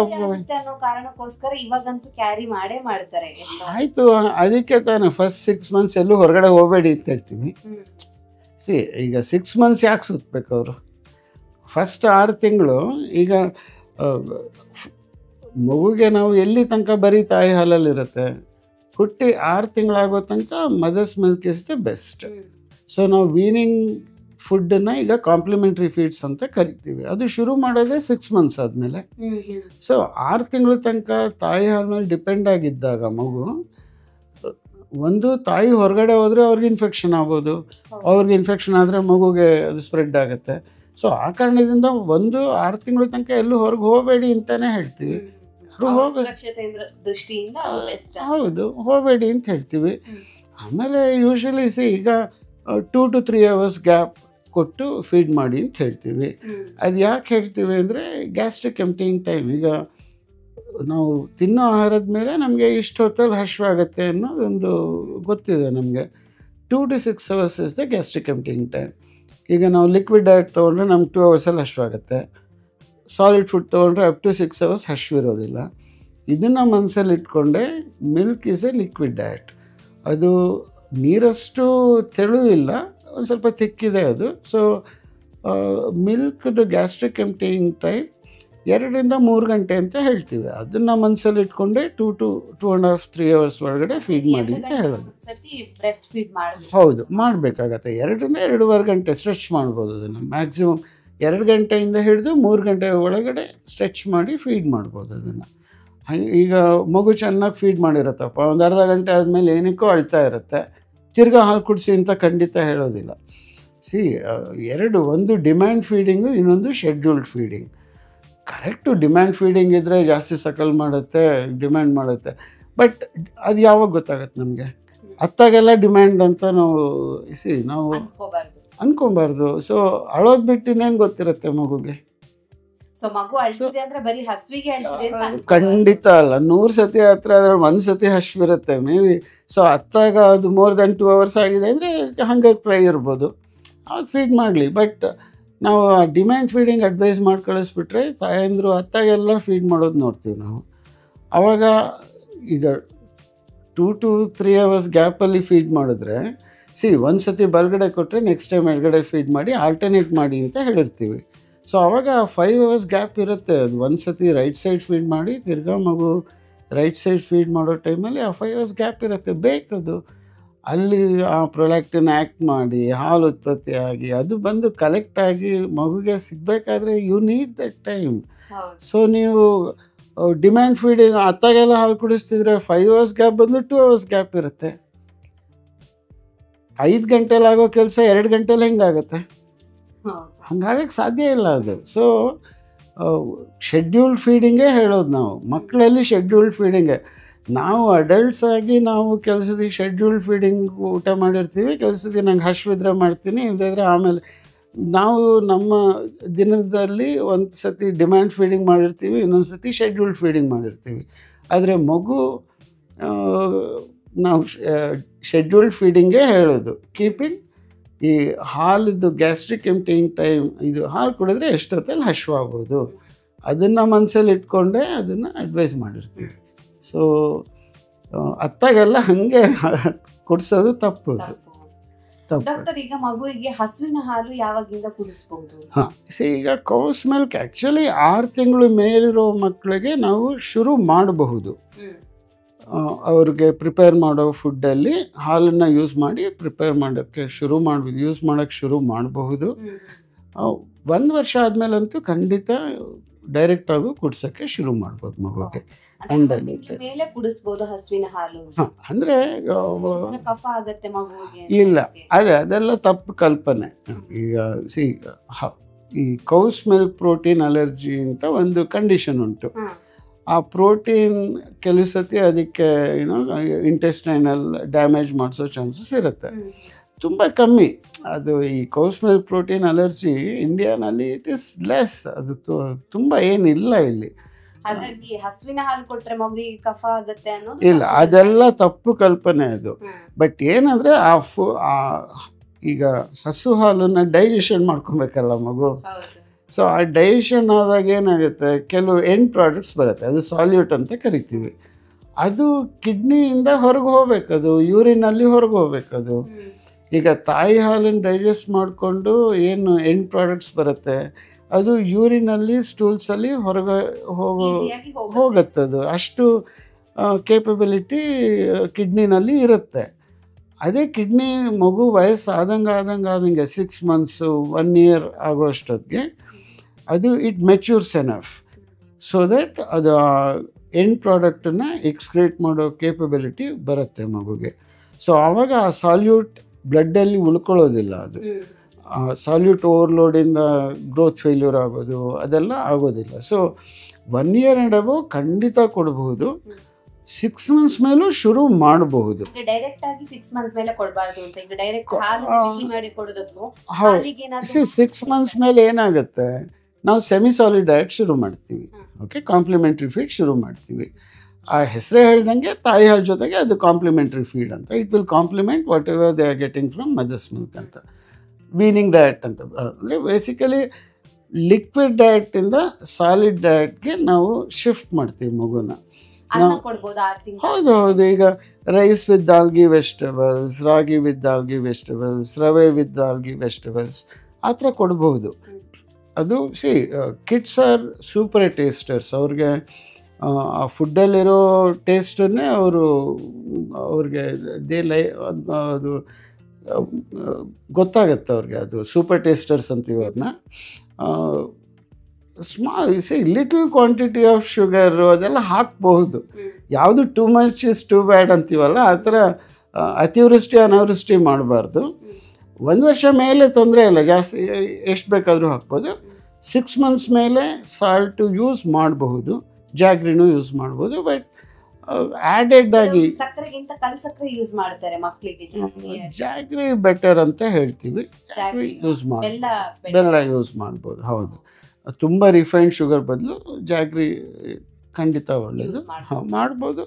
ಕಾರಣಕ್ಕೋಸ್ಕರ ಇವಾಗಂತೂ ಕ್ಯಾರಿ ಮಾಡೇ ಮಾಡ್ತಾರೆ. ಆಯಿತು, ಅದಕ್ಕೆ ತಾನೆ ಫಸ್ಟ್ 6 months ಎಲ್ಲೂ ಹೊರಗಡೆ ಹೋಗಬೇಡಿ ಅಂತ ಹೇಳ್ತೀವಿ. ಈಗ 6 months ಯಾಕೆ ಸುತ್ತಬೇಕು ಅವರು? ಫಸ್ಟ್ 6 ತಿಂಗಳು ಈಗ ಮಗುಗೆ ನಾವು ಎಲ್ಲಿ ತನಕ ಬರೀ ತಾಯಿ ಹಾಲಲ್ಲಿರುತ್ತೆ, ಹುಟ್ಟಿ 6 ತಿಂಗಳಾಗೋ ತನಕ mother's milk is the best. So ನಾವು ವೀನಿಂಗ್ ಫುಡ್ಡನ್ನು ಈಗ ಕಾಂಪ್ಲಿಮೆಂಟ್ರಿ ಫೀಡ್ಸ್ ಅಂತ ಕರಿತೀವಿ. ಅದು ಶುರು ಮಾಡೋದೇ 6 months ಆದಮೇಲೆ. ಸೊ 6 ತಿಂಗಳ ತನಕ ತಾಯಿ ಹಾಲ ಮೇಲೆ ಡಿಪೆಂಡ್ ಆಗಿದ್ದಾಗ ಮಗು, ಒಂದು ತಾಯಿ ಹೊರಗಡೆ ಹೋದರೆ ಅವ್ರಿಗೆ ಇನ್ಫೆಕ್ಷನ್ ಆಗ್ಬೋದು, ಅವ್ರಿಗೆ ಇನ್ಫೆಕ್ಷನ್ ಆದರೆ ಮಗುಗೆ ಅದು ಸ್ಪ್ರೆಡ್ ಆಗುತ್ತೆ. ಸೊ ಆ ಕಾರಣದಿಂದ 6 ತಿಂಗಳ ತನಕ ಎಲ್ಲೂ ಹೊರಗೆ ಹೋಗಬೇಡಿ ಅಂತಲೇ ಹೇಳ್ತೀವಿ. ಹೌದು, ಹೋಗಬೇಡಿ ಅಂತ ಹೇಳ್ತೀವಿ. ಆಮೇಲೆ ಯೂಶ್ವಲಿ ಈಗ 2 to 3 hours ಗ್ಯಾಪ್ ಕೊಟ್ಟು ಫೀಡ್ ಮಾಡಿ ಅಂತ ಹೇಳ್ತೀವಿ. ಅದು ಯಾಕೆ ಹೇಳ್ತೀವಿ ಅಂದರೆ ಗ್ಯಾಸ್ಟ್ರಿಕ್ ಎಂಪ್ಟಿಂಗ್ ಟೈಮ್. ಈಗ ನಾವು ತಿನ್ನೋ ಆಹಾರದ ಮೇಲೆ ನಮಗೆ ಇಷ್ಟು ಹೊತ್ತಲ್ಲಿ ಹಶ್ವಾಗುತ್ತೆ ಅನ್ನೋದೊಂದು ಗೊತ್ತಿದೆ ನಮಗೆ. 2 to 6 hours is the gastric emptying time. ಈಗ ನಾವು ಲಿಕ್ವಿಡ್ ಡಯಟ್ ತೊಗೊಂಡ್ರೆ ನಮ್ಗೆ 2 hours ಹಶ್ವಾಗುತ್ತೆ. ಸಾಲಿಡ್ ಫುಡ್ ತೊಗೊಂಡ್ರೆ ಅಪ್ ಟು 6 hours ಹಶ್ವಿರೋದಿಲ್ಲ. ಇದನ್ನು ಮನಸ್ಸಲ್ಲಿ ಇಟ್ಕೊಂಡೆ milk is a liquid diet. ಅದು ನೀರಷ್ಟು ತೆಳು ಇಲ್ಲ, ಒಂದು ಸ್ವಲ್ಪ ತಿಕ್ಕಿದೆ ಅದು. ಸೊ ಮಿಲ್ಕ್ದು ಗ್ಯಾಸ್ಟ್ರಿಕ್ ಎಂಪ್ಟಿಂಗ್ ಟೈಮ್ 2 to 3 ಗಂಟೆ ಅಂತ ಹೇಳ್ತೀವಿ. ಅದನ್ನು ಮನಸ್ಸಲ್ಲಿ ಇಟ್ಕೊಂಡೆ 2 to 2.5 3 hours ಒಳಗಡೆ ಫೀಡ್ ಮಾಡಿ ಅಂತ ಹೇಳೋದು. ಹೌದು, ಮಾಡಬೇಕಾಗತ್ತೆ. 2 to 2.5 ಗಂಟೆ ಸ್ಟ್ರೆಚ್ ಮಾಡ್ಬೋದು. ಅದನ್ನು ಮ್ಯಾಕ್ಸಿಮಮ್ 2 ಗಂಟೆಯಿಂದ ಹಿಡಿದು 3 ಗಂಟೆ ಒಳಗಡೆ ಸ್ಟ್ರೆಚ್ ಮಾಡಿ ಫೀಡ್ ಮಾಡ್ಬೋದು ಅದನ್ನು. ಈಗ ಮಗು ಚೆನ್ನಾಗಿ ಫೀಡ್ ಮಾಡಿರುತ್ತಪ್ಪ, ಒಂದು ಅರ್ಧ ಗಂಟೆ ಆದಮೇಲೆ ಏನಕ್ಕೂ ಅಳ್ತಾ ಇರುತ್ತೆ, ತಿರ್ಗಾ ಹಾಲು ಕುಡಿಸಿ ಅಂತ ಖಂಡಿತ ಹೇಳೋದಿಲ್ಲ. ಒಂದು ಡಿಮ್ಯಾಂಡ್ ಫೀಡಿಂಗು, ಇನ್ನೊಂದು scheduled feeding. Correct demand feeding ಇದ್ದರೆ ಜಾಸ್ತಿ ಸಕಲ್ ಮಾಡುತ್ತೆ, ಡಿಮ್ಯಾಂಡ್ ಮಾಡುತ್ತೆ. ಬಟ್ ಅದು ಯಾವಾಗ ಗೊತ್ತಾಗತ್ತೆ ನಮಗೆ? ಅತ್ತಾಗೆಲ್ಲ ಡಿಮ್ಯಾಂಡ್ ಅಂತ ನಾವು ಅನ್ಕೊಬಾರ್ದು. ಸೊ ಅಳೋದು ಬಿಟ್ಟು ಇನ್ನೇನು ಗೊತ್ತಿರುತ್ತೆ ಮಗುಗೆ? ಖಂಡಿತ ಅಲ್ಲ. 100 ಸತಿ ಹತ್ರ ಅದ್ರಲ್ಲಿ 1 ಸತಿ ಹಶ್ವಿರುತ್ತೆ ಮೇ ಬಿ. ಸೊ ಅತ್ತಾಗ ಅದು ಮೋರ್ ದೆನ್ 2 hours ಆಗಿದೆ ಅಂದರೆ ಹಂಗೆ ಟ್ರೈ ಇರ್ಬೋದು, ಆಗ ಫೀಡ್ ಮಾಡಲಿ. ಬಟ್ ನಾವು ಆ ಡಿಮ್ಯಾಂಡ್ ಫೀಡಿಂಗ್ ಅಡ್ವೈಸ್ ಮಾಡಿ ಕಳಿಸ್ಬಿಟ್ರೆ ತಾಯಂದರು ಅತ್ತಾಗೆಲ್ಲ ಫೀಡ್ ಮಾಡೋದು ನೋಡ್ತೀವಿ ನಾವು. ಆವಾಗ ಈಗ 2 to 3 hours ಗ್ಯಾಪಲ್ಲಿ ಫೀಡ್ ಮಾಡಿದ್ರೆ ಒಂದು ಸತಿ ಬಲಗಡೆ ಕೊಟ್ಟರೆ ನೆಕ್ಸ್ಟ್ ಟೈಮ್ ಎಡಗಡೆ ಫೀಡ್ ಮಾಡಿ ಆಲ್ಟರ್ನೇಟ್ ಮಾಡಿ ಅಂತ ಹೇಳಿರ್ತೀವಿ. ಸೊ ಆವಾಗ 5 hours ಗ್ಯಾಪ್ ಇರುತ್ತೆ. ಅದು ಒಂದು ಸತಿ ರೈಟ್ ಸೈಡ್ ಫೀಡ್ ಮಾಡಿ ತಿರ್ಗಾ ಮಗು ರೈಟ್ ಸೈಡ್ ಫೀಡ್ ಮಾಡೋ ಟೈಮಲ್ಲಿ ಆ 5 hours ಗ್ಯಾಪ್ ಇರುತ್ತೆ. ಬೇಕದು ಅಲ್ಲಿ ಆ ಪ್ರೊಲ್ಯಾಕ್ಟಿನ್ ಆ್ಯಕ್ಟ್ ಮಾಡಿ ಹಾಲು ಉತ್ಪತ್ತಿ ಆಗಿ ಅದು ಬಂದು ಕಲೆಕ್ಟ್ ಆಗಿ ಮಗುಗೆ ಸಿಗಬೇಕಾದ್ರೆ you need that time. So ನೀವು ಡಿಮ್ಯಾಂಡ್ ಫೀಡಿಂಗ್ ಅತ್ತಾಗೆಲ್ಲ ಹಾಲು ಕುಡಿಸ್ತಿದ್ರೆ 5 hours ಗ್ಯಾಪ್ ಬಂದು 2 hours ಗ್ಯಾಪ್ ಇರುತ್ತೆ. 5 ಗಂಟೆಲಿ ಆಗೋ ಕೆಲಸ 2 ಗಂಟೆಲಿ ಹೆಂಗಾಗುತ್ತೆ? ಹಂಗಾಗಕ್ಕೆ ಸಾಧ್ಯ ಇಲ್ಲ ಅದು. ಸೊ ಶೆಡ್ಯೂಲ್ಡ್ ಫೀಡಿಂಗೇ ಹೇಳೋದು ನಾವು ಮಕ್ಕಳಲ್ಲಿ. ಶೆಡ್ಯೂಲ್ಡ್ ಫೀಡಿಂಗೇ. ನಾವು ಅಡಲ್ಟ್ಸ್ ಆಗಿ ನಾವು ಕೆಲಸದ ಶೆಡ್ಯೂಲ್ಡ್ ಫೀಡಿಂಗ್ ಊಟ ಮಾಡಿರ್ತೀವಿ, ಕೆಲಸದ ನಂಗೆ ಹಶ್ವಿದ್ರೆ ಮಾಡ್ತೀನಿ, ಇಲ್ಲದಿದ್ರೆ ಆಮೇಲೆ ನಾವು ನಮ್ಮ ದಿನದಲ್ಲಿ ಒಂದು ಸತಿ ಡಿಮ್ಯಾಂಡ್ ಫೀಡಿಂಗ್ ಮಾಡಿರ್ತೀವಿ, ಇನ್ನೊಂದು ಸತಿ ಶೆಡ್ಯೂಲ್ಡ್ ಫೀಡಿಂಗ್ ಮಾಡಿರ್ತೀವಿ. ಆದರೆ ಮಗು ನಾವು ಶೆಡ್ಯೂಲ್ಡ್ ಫೀಡಿಂಗೇ ಹೇಳೋದು. ಕೀಪಿಂಗ್ ಈ ಹಾಲಿದ್ದು ಗ್ಯಾಸ್ಟ್ರಿಕ್ ಎಂಪ್ಟಿಂಗ್ ಟೈಮ್, ಇದು ಹಾಲು ಕುಡಿದ್ರೆ ಎಷ್ಟೊತ್ತಲ್ಲಿ ಹಶ್ವಾಗ್ಬೋದು, ಅದನ್ನು ಮನಸ್ಸಲ್ಲಿ ಇಟ್ಕೊಂಡೆ ಅದನ್ನು ಅಡ್ವೈಸ್ ಮಾಡಿರ್ತೀವಿ. ಸೊ ಅತ್ತಾಗೆಲ್ಲ ಹಾಗೆ ಕುಡಿಸೋದು ತಪ್ಪು. ಈಗ ಮಗುವಿಗೆ ಹಸುವಿನ ಹಾಲು ಯಾವಾಗಿಂದ ಕುಡಿಸ್ಬೋದು? ಈಗ ಕೌಸ್ ಮಿಲ್ಕ್ ಆ್ಯಕ್ಚುಲಿ 6 ತಿಂಗಳು ಮೇಲಿರೋ ಮಕ್ಕಳಿಗೆ ನಾವು ಶುರು ಮಾಡಬಹುದು. ಅವ್ರಿಗೆ ಪ್ರಿಪೇರ್ ಮಾಡೋ ಫುಡ್ಡಲ್ಲಿ ಹಾಲನ್ನು ಯೂಸ್ ಮಾಡಿ ಪ್ರಿಪೇರ್ ಮಾಡೋಕ್ಕೆ ಯೂಸ್ ಮಾಡೋಕ್ಕೆ ಶುರು ಮಾಡಬಹುದು. 1 ವರ್ಷ ಆದಮೇಲಂತೂ ಖಂಡಿತ ಡೈರೆಕ್ಟಾಗೂ ಕುಡ್ಸೋಕ್ಕೆ ಶುರು ಮಾಡ್ಬೋದು ಮಗುಗೆ. ಅಂದರೆ ಇಲ್ಲ, ಅದೆಲ್ಲ ತಪ್ಪು ಕಲ್ಪನೆ. ಈಗ ಈ ಕೌಸ್ ಮಿಲ್ಕ್ ಪ್ರೋಟೀನ್ ಅಲರ್ಜಿ ಅಂತ ಒಂದು ಕಂಡೀಷನ್ ಉಂಟು. ಆ ಪ್ರೋಟೀನ್ ಕೆಲವು ಸತಿ ಅದಕ್ಕೆ ಇಂಟೆಸ್ಟೈನಲ್ ಡ್ಯಾಮೇಜ್ ಮಾಡಿಸೋ ಚಾನ್ಸಸ್ ಇರುತ್ತೆ. ತುಂಬ ಕಮ್ಮಿ ಅದು. ಈ ಕೌಸ್ ಮಿಲ್ಕ್ ಪ್ರೋಟೀನ್ ಅಲರ್ಜಿ ಇಂಡಿಯಾನಲ್ಲಿ ಇಟ್ ಈಸ್ ಲೆಸ್. ಅದು ತುಂಬ ಏನಿಲ್ಲ ಇಲ್ಲಿ. ಹಸುವಿನ ಹಾಲು ಕೊಟ್ಟರೆ ಮಗುವಿಗೆ ಕಫ ಆಗುತ್ತೆ ಅನ್ನೋದು ಇಲ್ಲ, ಅದೆಲ್ಲ ತಪ್ಪು ಕಲ್ಪನೆ ಅದು. ಬಟ್ ಏನಂದರೆ ಈಗ ಹಸು ಹಾಲನ್ನು ಡೈಜೆಷನ್ ಮಾಡ್ಕೊಬೇಕಲ್ಲ ಮಗು. ಸೊ ಆ ಡೈಜೆಷನ್ ಆದಾಗ ಏನಾಗುತ್ತೆ, ಕೆಲವು ಎಂಡ್ ಪ್ರಾಡಕ್ಟ್ಸ್ ಬರುತ್ತೆ, ಅದು ಸಾಲ್ಯೂಟ್ ಅಂತ ಕರಿತೀವಿ. ಅದು ಕಿಡ್ನಿಯಿಂದ ಹೊರಗೆ ಹೋಗ್ಬೇಕು, ಅದು ಯೂರಿನಲ್ಲಿ ಹೊರಗೆ ಹೋಗ್ಬೇಕದು. ಈಗ ತಾಯಿ ಹಾಲನ್ನು ಡೈಜೆಸ್ಟ್ ಮಾಡಿಕೊಂಡು ಏನು ಎಂಡ್ ಪ್ರಾಡಕ್ಟ್ಸ್ ಬರುತ್ತೆ ಅದು ಯೂರಿನಲ್ಲಿ ಸ್ಟೂಲ್ಸಲ್ಲಿ ಹೊರಗೆ ಹೋಗುತ್ತದು. ಅಷ್ಟು ಕೇಪಬಿಲಿಟಿ ಕಿಡ್ನಿನಲ್ಲಿ ಇರುತ್ತೆ. ಅದೇ ಕಿಡ್ನಿ ಮಗು ವಯಸ್ಸು ಆದಂಗೆ 6 months 1 year ಆಗೋಷ್ಟೊತ್ತಿಗೆ ಅದು ಇಟ್ ಮೆಚ್ಯೂರ್ಸ್ ಎನಫ್ ಸೊ ದಟ್ ಅದು ಎಂಡ್ ಪ್ರಾಡಕ್ಟನ್ನು ಎಕ್ಸ್ಕ್ರೀಟ್ ಮಾಡೋ ಕೇಪಬಿಲಿಟಿ ಬರುತ್ತೆ ಮಗುಗೆ. ಸೊ ಆವಾಗ ಆ ಸಾಲ್ಯೂಟ್ ಬ್ಲಡ್ಡಲ್ಲಿ ಉಳ್ಕೊಳ್ಳೋದಿಲ್ಲ. ಅದು ಸಾಲ್ಯೂಟ್ ಓವರ್ಲೋಡಿಂದ ಗ್ರೋತ್ ಫೇಲ್ಯೂರ್ ಆಗೋದು ಅದೆಲ್ಲ ಆಗೋದಿಲ್ಲ. ಸೊ 1 year and above ಖಂಡಿತ ಕೊಡಬಹುದು. 6 months ಮೇಲೂ ಶುರು ಮಾಡಬಹುದು. ಡೈರೆಕ್ಟ್ ಆಗಿ 6 ಮಂತ್ ಮೇಲೆ ಕೊಡಬಾರ್ದು ಅಂತ. ಈಗ ಡೈರೆಕ್ಟ್ ಹಾಲು ಬಿಸಿ ಮಾಡಿ ಕೊಡೋದಕ್ಕೂ ಹೌದು. 6 months ಮೇಲೆ ಏನಾಗುತ್ತೆ, ನಾವು ಸೆಮಿ ಸಾಲಿಡ್ ಡಯಟ್ ಶುರು ಮಾಡ್ತೀವಿ. ಓಕೆ, ಕಾಂಪ್ಲಿಮೆಂಟ್ರಿ ಫೀಡ್ ಶುರು ಮಾಡ್ತೀವಿ. ಆ ಹೆಸರೇ ಹೇಳ್ದಂಗೆ ತಾಯಿ ಹಾಲು ಜೊತೆಗೆ ಅದು ಕಾಂಪ್ಲಿಮೆಂಟ್ರಿ ಫೀಡ್ ಅಂತ. It will complement whatever they are getting from mother's milk ಅಂತ. ವೀನಿಂಗ್ ಡಯಟ್ ಅಂತ ಅಂದರೆ ಬೇಸಿಕಲಿ ಲಿಕ್ವಿಡ್ ಡಯಟಿಂದ ಸಾಲಿಡ್ ಡಯಟ್ಗೆ ನಾವು ಶಿಫ್ಟ್ ಮಾಡ್ತೀವಿ ಮಗುನ. ಹೌದು ಹೌದು. ಈಗ ರೈಸ್ ವಿತ್ ಆಲ್ಗಿ ವೆಜಿಟೇಬಲ್ಸ್, ರಾಗಿ ವಿತ್ ಆಲ್ಗಿ ವೆಜಿಟೇಬಲ್ಸ್, ರವೆ ವಿತ್ ಆಲ್ಗಿ ವೆಜಿಟೇಬಲ್ಸ್ ಆ ಥರ ಕೊಡ್ಬೋದು. ಅದು ಕಿಡ್ಸ್ ಆರ್ ಸೂಪರ್ ಟೇಸ್ಟರ್ಸ್. ಅವ್ರಿಗೆ ಆ ಫುಡ್ಡಲ್ಲಿರೋ ಟೇಸ್ಟನ್ನೇ ಅವ್ರಿಗೆ ಅದು ಗೊತ್ತಾಗತ್ತೆ ಅವ್ರಿಗೆ. ಅದು ಸೂಪರ್ ಟೇಸ್ಟರ್ಸ್ ಅಂತೀವಿ ಅವ್ರನ್ನ. ಲಿಟಲ್ ಕ್ವಾಂಟಿಟಿ ಆಫ್ ಶುಗರು ಅದೆಲ್ಲ ಹಾಕ್ಬಹುದು. ಯಾವುದು too much is too bad ಅಂತೀವಲ್ಲ, ಆ ಥರ ಅತಿವೃಷ್ಟಿ ಅನಾವೃಷ್ಟಿ ಮಾಡಬಾರ್ದು. 1 ವರ್ಷ ಮೇಲೆ ತೊಂದರೆ ಇಲ್ಲ, ಜಾಸ್ತಿ ಎಷ್ಟು ಬೇಕಾದರೂ ಹಾಕ್ಬೋದು. 6 months ಮೇಲೆ ಸಾಲ್ಟು ಯೂಸ್ ಮಾಡಬಹುದು, ಜಾಗ್ರಿನೂ ಯೂಸ್ ಮಾಡ್ಬೋದು. ಬಟ್ ಆ್ಯಡೆಡ್ ಆಗಿ ಸಕ್ಕರೆಗಿಂತ ಕಲ್ ಸಕ್ಕರೆ ಯೂಸ್ ಮಾಡ್ತಾರೆ ಮಕ್ಕಳಿಗೆ ಜಾಸ್ತಿ. ಜಾಗ್ರಿ ಬೆಟರ್ ಅಂತ ಹೇಳ್ತೀವಿ. ಯೂಸ್ ಮಾಡಿ ಬೆಲ್ಲ ಯೂಸ್ ಮಾಡ್ಬೋದು. ಹೌದು, ತುಂಬ ರಿಫೈನ್ಡ್ ಶುಗರ್ ಬದಲು ಜಾಗ್ರಿ ಖಂಡಿತ ಒಳ್ಳೆಯದು. ಮಾಡ್ಬೋದು.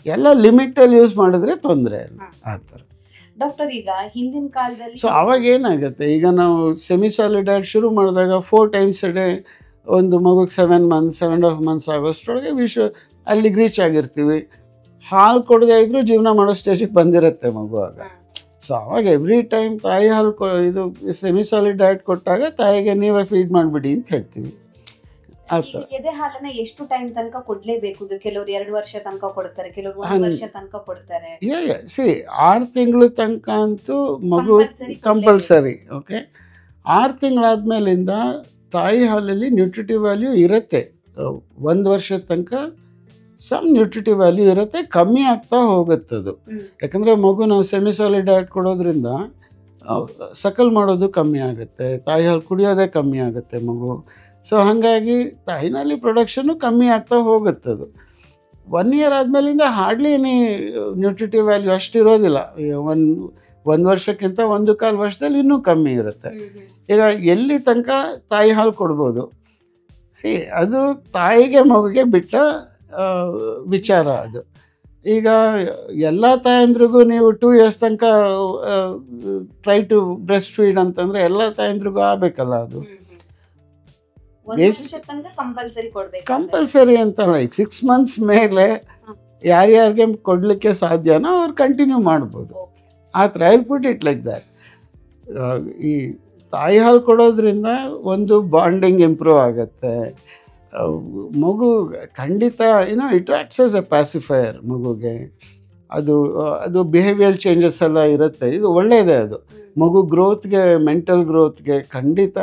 ಎಲ್ಲ ಲಿಮಿಟಲ್ಲಿ ಯೂಸ್ ಮಾಡಿದ್ರೆ ತೊಂದರೆ ಇಲ್ಲ ಆ ಥರ. ಡಾಕ್ಟರ್, ಈಗ ಹಿಂದಿನ ಕಾಲದಲ್ಲಿ ಅವಾಗ ಏನಾಗುತ್ತೆ, ಈಗ ನಾವು ಸೆಮಿ ಸಾಲಿಡ್ ಡಯಟ್ ಶುರು ಮಾಡಿದಾಗ 4 times a day ಒಂದು ಮಗುಗೆ 7 months 7.5 months ಆಗೋಷ್ಟರೊಳಗೆ ಅಲ್ಲಿಗೆ ರೀಚ್ ಆಗಿರ್ತೀವಿ. ಹಾಲು ಕೊಡದೇ ಇದ್ರೂ ಜೀವನ ಮಾಡೋ ಸ್ಟೇಜಿಗೆ ಬಂದಿರುತ್ತೆ ಮಗು ಆಗ. ಸೊ ಅವಾಗ ಎವ್ರಿ ಟೈಮ್ ತಾಯಿ ಹಾಲು ಇದು ಸೆಮಿ ಸಾಲಿಡ್ ಡಯಟ್ ಕೊಟ್ಟಾಗ ತಾಯಿಗೆ ನೀವೇ ಫೀಡ್ ಮಾಡಿಬಿಡಿ ಅಂತ ಹೇಳ್ತೀವಿ. ಎದೆ ಹಾಲನ್ನ ಎಷ್ಟು ಟೈಮ್ ತನಕ ಕೊಡ್ಲೇಬೇಕು? ಕೆಲವರು 2 ವರ್ಷ ತನಕ ಕೊಡ್ತಾರೆ, ಕೆಲವರು 1 ವರ್ಷ ತನಕ ಕೊಡ್ತಾರೆ. 6 ತಿಂಗಳು ತನಕ ಅಂತೂ ಮಗು ಕಂಪಲ್ಸರಿ. ಓಕೆ, 6 ತಿಂಗಳಾದ್ಮೇಲಿಂದ ತಾಯಿ ಹಾಲಲ್ಲಿ ನ್ಯೂಟ್ರಿಟಿವ್ ವ್ಯಾಲ್ಯೂ ಇರುತ್ತೆ. 1 ವರ್ಷದ ತನಕ ಸಮ್ ನ್ಯೂಟ್ರಿಟಿವ್ ವ್ಯಾಲ್ಯೂ ಇರುತ್ತೆ, ಕಮ್ಮಿ ಆಗ್ತಾ ಹೋಗುತ್ತದು. ಯಾಕಂದರೆ ಮಗು ನಾವು ಸೆಮಿ ಸಾಲಿಡ್ ಡಯಟ್ ಕೊಡೋದ್ರಿಂದ ಸಕಲ್ ಮಾಡೋದು ಕಮ್ಮಿ ಆಗುತ್ತೆ, ತಾಯಿ ಹಾಲು ಕುಡಿಯೋದೇ ಕಮ್ಮಿ ಆಗುತ್ತೆ ಮಗು. ಸೊ ಹಾಗಾಗಿ ತಾಯಿನಲ್ಲಿ ಪ್ರೊಡಕ್ಷನ್ನು ಕಮ್ಮಿ ಆಗ್ತಾ ಹೋಗುತ್ತದು. 1 year ಆದಮೇಲಿಂದ ಹಾರ್ಡ್ಲಿ ನ್ಯೂಟ್ರಿಟಿವ್ ವ್ಯಾಲ್ಯೂ ಅಷ್ಟಿರೋದಿಲ್ಲ. 1 ವರ್ಷಕ್ಕಿಂತ 1.25 ವರ್ಷದಲ್ಲಿ ಇನ್ನೂ ಕಮ್ಮಿ ಇರುತ್ತೆ. ಈಗ ಎಲ್ಲಿ ತನಕ ತಾಯಿ ಹಾಲು ಕೊಡ್ಬೋದು, ಅದು ತಾಯಿಗೆ ಮಗುಗೆ ಬಿಟ್ಟ ವಿಚಾರ ಅದು. ಈಗ ಎಲ್ಲ ತಾಯಂದ್ರಿಗೂ ನೀವು 2 years ತನಕ ಟ್ರೈ ಟು ಬ್ರೆಸ್ಟ್ ಫೀಡ್ ಅಂತಂದರೆ ಎಲ್ಲ ತಾಯಂದ್ರಿಗೂ ಆಗಬೇಕಲ್ಲ. ಅದು ಕಂಪಲ್ಸರಿ ಅಂತಲ್ಲ. ಈಗ 6 months ಮೇಲೆ ಯಾರ್ಯಾರಿಗೆ ಕೊಡಲಿಕ್ಕೆ ಸಾಧ್ಯನೋ ಅವ್ರು ಕಂಟಿನ್ಯೂ ಮಾಡ್ಬೋದು ಆ ಥರ. I will put it like that. ಈ ತಾಯಿ ಹಾಲು ಕೊಡೋದ್ರಿಂದ ಒಂದು ಬಾಂಡಿಂಗ್ ಇಂಪ್ರೂವ್ ಆಗುತ್ತೆ. ಮಗು ಖಂಡಿತ ಇಟ್ ಆಕ್ಟ್ಸ್ ಆಸ್ ಎ ಪ್ಯಾಸಿಫೈಯರ್ ಮಗುಗೆ. ಅದು ಬಿಹೇವಿಯರ್ ಚೇಂಜಸ್ ಎಲ್ಲ ಇರುತ್ತೆ. ಇದು ಒಳ್ಳೆಯದೇ. ಅದು ಮಗು ಗ್ರೋತ್ಗೆ, ಮೆಂಟಲ್ ಗ್ರೋತ್ಗೆ ಖಂಡಿತ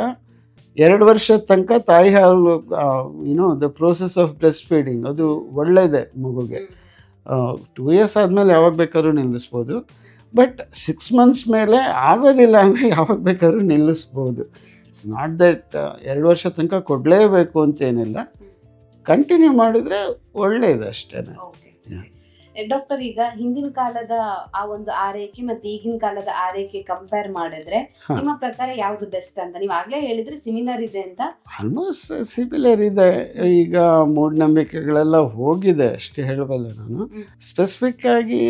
2 ವರ್ಷದ ತನಕ ತಾಯಿ ಹಾಲು the process of breast feeding ಅದು ಒಳ್ಳೆಯದೇ ಮಗುಗೆ. 2 years ಆದಮೇಲೆ ಯಾವಾಗ ಬೇಕಾದ್ರೂ ನಿಲ್ಲಿಸ್ಬೋದು. ಬಟ್ 6 months ಮೇಲೆ ಆಗೋದಿಲ್ಲ ಅಂದರೆ ಯಾವಾಗ ಬೇಕಾದ್ರೂ ನಿಲ್ಲಿಸ್ಬೋದು. ಇಟ್ಸ್ ನಾಟ್ ದಟ್ 2 ವರ್ಷ ತನಕ ಕೊಡಲೇಬೇಕು ಅಂತೇನಿಲ್ಲ. ಕಂಟಿನ್ಯೂ ಮಾಡಿದರೆ ಒಳ್ಳೆಯದು ಅಷ್ಟೇ. ಡಾಕ್ಟರ್, ಈಗ ಹಿಂದಿನ ಕಾಲದ ಆ ಒಂದು ಆರೈಕೆ ಮತ್ತು ಈಗಿನ ಕಾಲದ ಆರೈಕೆ ಕಂಪೇರ್ ಮಾಡಿದ್ರೆ ನಿಮ್ಮ ಪ್ರಕಾರ ಯಾವುದು ಬೆಸ್ಟ್ ಅಂತ? ನೀವು ಆಗಲೇ ಹೇಳಿದ್ರೆ ಸಿಮಿಲರ್ ಇದೆ ಅಂತ. ಆಲ್ಮೋಸ್ಟ್ ಸಿಮಿಲರ್ ಇದೆ. ಈಗ ಮೂಢನಂಬಿಕೆಗಳೆಲ್ಲ ಹೋಗಿದೆ ಅಷ್ಟೇ ಹೇಳಬಲ್ಲ ನಾನು. ಸ್ಪೆಸಿಫಿಕ್ ಆಗಿ